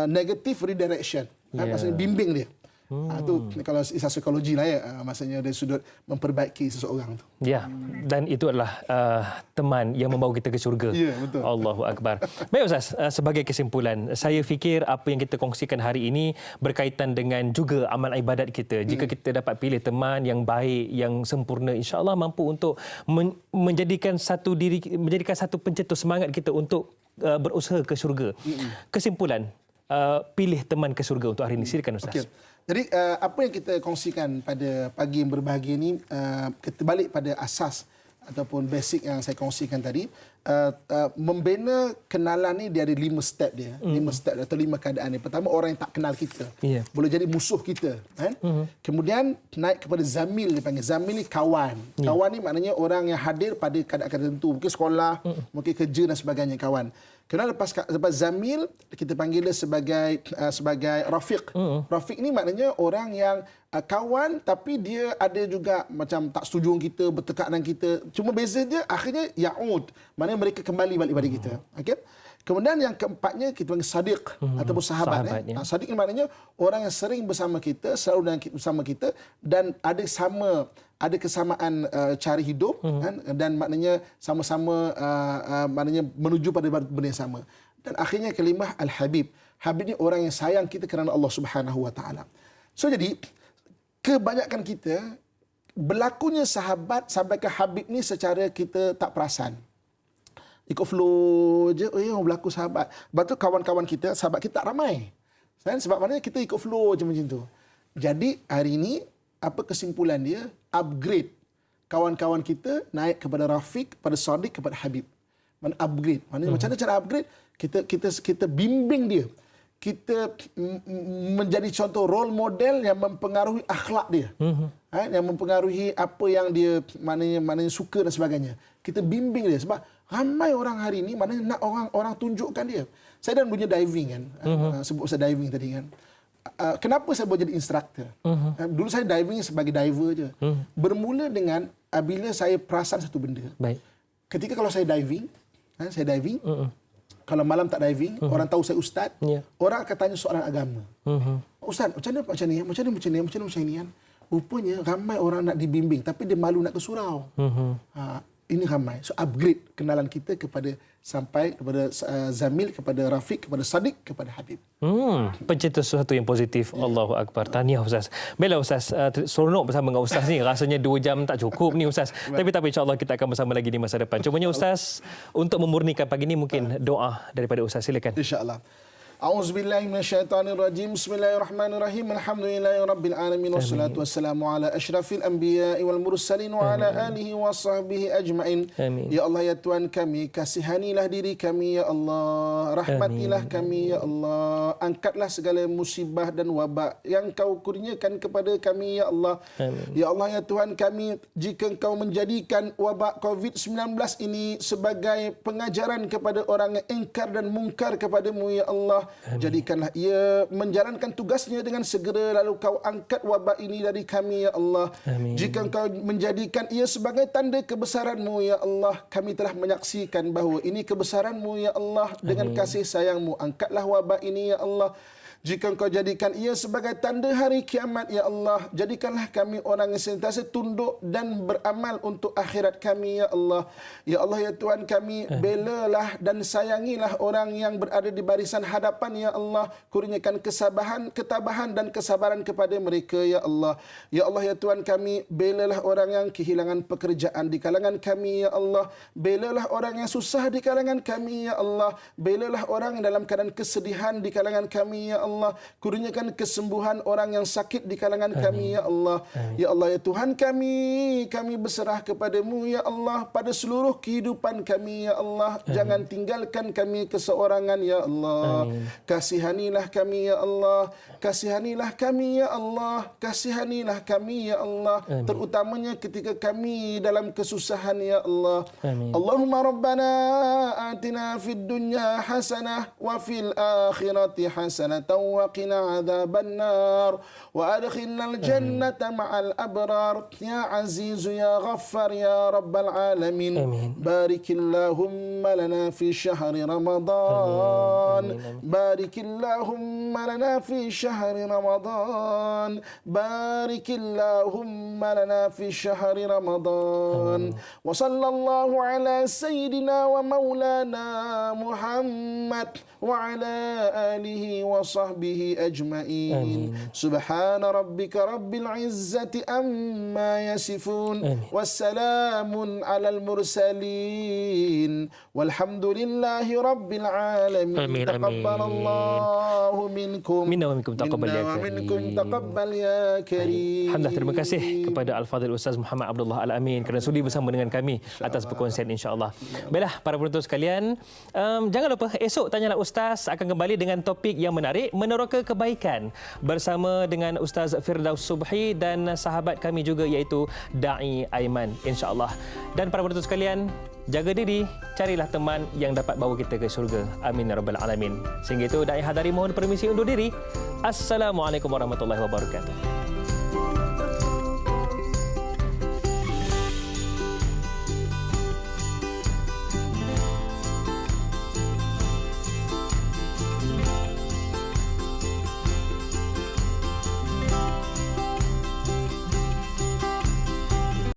negative redirection. Maksudnya bimbing dia. Itu kalau istilah psikologi lah ya, maksudnya dari sudut memperbaiki seseorang tu. Ya, dan itu adalah teman yang membawa kita ke syurga. Ya, betul. Allahu Akbar. Baik Ustaz, sebagai kesimpulan, saya fikir apa yang kita kongsikan hari ini berkaitan dengan juga amal ibadat kita. Jika kita dapat pilih teman yang baik, yang sempurna, insya-Allah mampu untuk menjadikan satu pencetus semangat kita untuk berusaha ke syurga. Kesimpulan, pilih teman ke syurga untuk hari ini. Silakan Ustaz. Okay. Jadi apa yang kita kongsikan pada pagi yang berbahagia ini, kita balik pada asas ataupun basic yang saya kongsikan tadi. Membina kenalan ni dia ada 5 step dia. 5 step atau 5 keadaan ni. Pertama, orang yang tak kenal kita. Boleh jadi musuh kita. Kan? Kemudian naik kepada zamil, dia panggil. Zamil ni kawan. Kawan ni maknanya orang yang hadir pada keadaan tertentu. Mungkin sekolah, mungkin kerja dan sebagainya, kawan. Kemudian lepas Zamil, kita panggil dia sebagai Rafiq. Rafiq ni maknanya orang yang kawan tapi dia ada juga macam tak setuju dengan kita, bertekak dengan kita. Cuma beza dia akhirnya Ya'ud. Maknanya mereka kembali balik pada kita. Okey? Kemudian yang keempatnya kita panggil Sadiq ataupun sahabat. Sadiq ni maknanya orang yang sering bersama kita, selalu bersama kita dan ada kesamaan cara hidup kan, dan maknanya sama-sama maknanya menuju pada benda yang sama. Dan akhirnya kalimah Al-Habib. Habib ni orang yang sayang kita kerana Allah Subhanahu Wa Taala. So jadi kebanyakan kita berlakunya sahabat sampai ke Habib ni secara kita tak perasan. Ikut flow je, berlaku sahabat. Lepas tu kawan-kawan kita, sahabat kita tak ramai. Sebab mana kita ikut flow je macam tu. Jadi hari ini, apa kesimpulan dia? Upgrade. Kawan-kawan kita naik kepada Rafiq, kepada Sadiq, kepada Habib. Mana upgrade? Macam mana cara upgrade? Kita bimbing dia. Kita menjadi contoh role model yang mempengaruhi akhlak dia. Yang mempengaruhi apa yang dia maknanya suka dan sebagainya. Kita bimbing dia sebab ramai orang hari ini maknanya nak orang tunjukkan dia. Saya dah punya diving kan. Sebut saya diving tadi kan. Kenapa saya boleh jadi instructor? Dulu saya diving sebagai diver je. Bermula dengan bila saya perasan satu benda. Baik. Ketika kalau saya diving, kalau malam tak diving, orang tahu saya ustaz, orang akan tanya soalan agama. Ustaz, macam mana macam ni kan? Rupanya ramai orang nak dibimbing tapi dia malu nak ke surau. Ini ramai. So upgrade kenalan kita sampai kepada Zamil, kepada Rafiq, kepada Sadiq, kepada Habib. Pencipta sesuatu yang positif. Allahu Akbar. Tahniah Ustaz. Baiklah Ustaz, seronok bersama dengan Ustaz ni. Rasanya 2 jam tak cukup ni Ustaz. Tapi insya-Allah kita akan bersama lagi di masa depan. Cumanya Ustaz, untuk memurnikan pagi ni mungkin doa daripada Ustaz. Silakan. Insya-Allah. A'udzubillahi minasyaitonirrajim. Bismillahirrahmanirrahim. Alhamdulillahirabbil alamin wassalatu wassalamu ala asyrafil anbiya'i wal mursalin wa ala alihi wa sahbihi ajmain. Ya Allah ya Tuhan kami, kasihanilah diri kami ya Allah. Rahmatilah kami ya Allah. Angkatlah segala musibah dan wabak yang Kau kurniakan kepada kami ya Allah. Ya Allah ya Tuhan kami, jika Kau menjadikan wabak COVID-19 ini sebagai pengajaran kepada orang yang ingkar dan mungkar kepadamu ya Allah, jadikanlah ia menjalankan tugasnya dengan segera, lalu Kau angkat wabak ini dari kami ya Allah. Jika Kau menjadikan ia sebagai tanda kebesaran-Mu ya Allah, kami telah menyaksikan bahawa ini kebesaran-Mu ya Allah. Dengan kasih sayang-Mu, angkatlah wabak ini ya Allah. Jika Engkau jadikan ia sebagai tanda hari kiamat ya Allah, jadikanlah kami orang yang sentiasa tunduk dan beramal untuk akhirat kami ya Allah. Ya Allah ya Tuhan kami, belalah dan sayangilah orang yang berada di barisan hadapan ya Allah. Kurniakan ketabahan dan kesabaran kepada mereka ya Allah. Ya Allah ya Tuhan kami, belalah orang yang kehilangan pekerjaan di kalangan kami ya Allah. Belalah orang yang susah di kalangan kami ya Allah. Belalah orang yang dalam keadaan kesedihan di kalangan kami ya Allah. Kurniakan kesembuhan orang yang sakit di kalangan kami ya Allah. Ya Allah ya Tuhan kami berserah kepadamu ya Allah pada seluruh kehidupan kami ya Allah. Jangan tinggalkan kami keseorangan ya Allah. Kasihanilah kami ya Allah. Kasihanilah kami ya Allah. Kasihanilah kami ya Allah. Terutamanya ketika kami dalam kesusahan ya Allah. Allahumma rabbana atina fid dunya hasanah wa fil akhirati hasanah وقنا عذاب النار وأدخلنا الجنة مع الأبرار يا عزيز يا غفار يا رب العالمين. بارك اللهم لنا في شهر رمضان. بارك اللهم لنا في شهر رمضان. بارك اللهم لنا في شهر رمضان. وصلى الله على سيدنا ومولانا محمد وعلى آله وصحبه أجمعين. سبحان ربك رب العزة أما يصفون والسلام على المرسلين والحمد لله رب العالمين. تقبل الله منكم منا ومنكم تقبل يا كريم. Alhamdulillah, terima kasih kepada Al-Fadhil Ustaz Muhammad Abdullah Al-Amin kerana sudi bersama dengan kami atas perkongsian insya-Allah. Baiklah para penonton sekalian, jangan lupa esok Tanyalah Ustaz akan kembali dengan topik yang menarik Meneroka Kebaikan bersama dengan Ustaz Firdaus Subhi dan sahabat kami juga iaitu Da'i Aiman, insya-Allah. Dan para penonton sekalian, jaga diri, carilah teman yang dapat bawa kita ke syurga. Amin ya rabbal alamin. Sehingga itu Da'i Hadari mohon permisi undur diri. Assalamualaikum warahmatullahi wabarakatuh.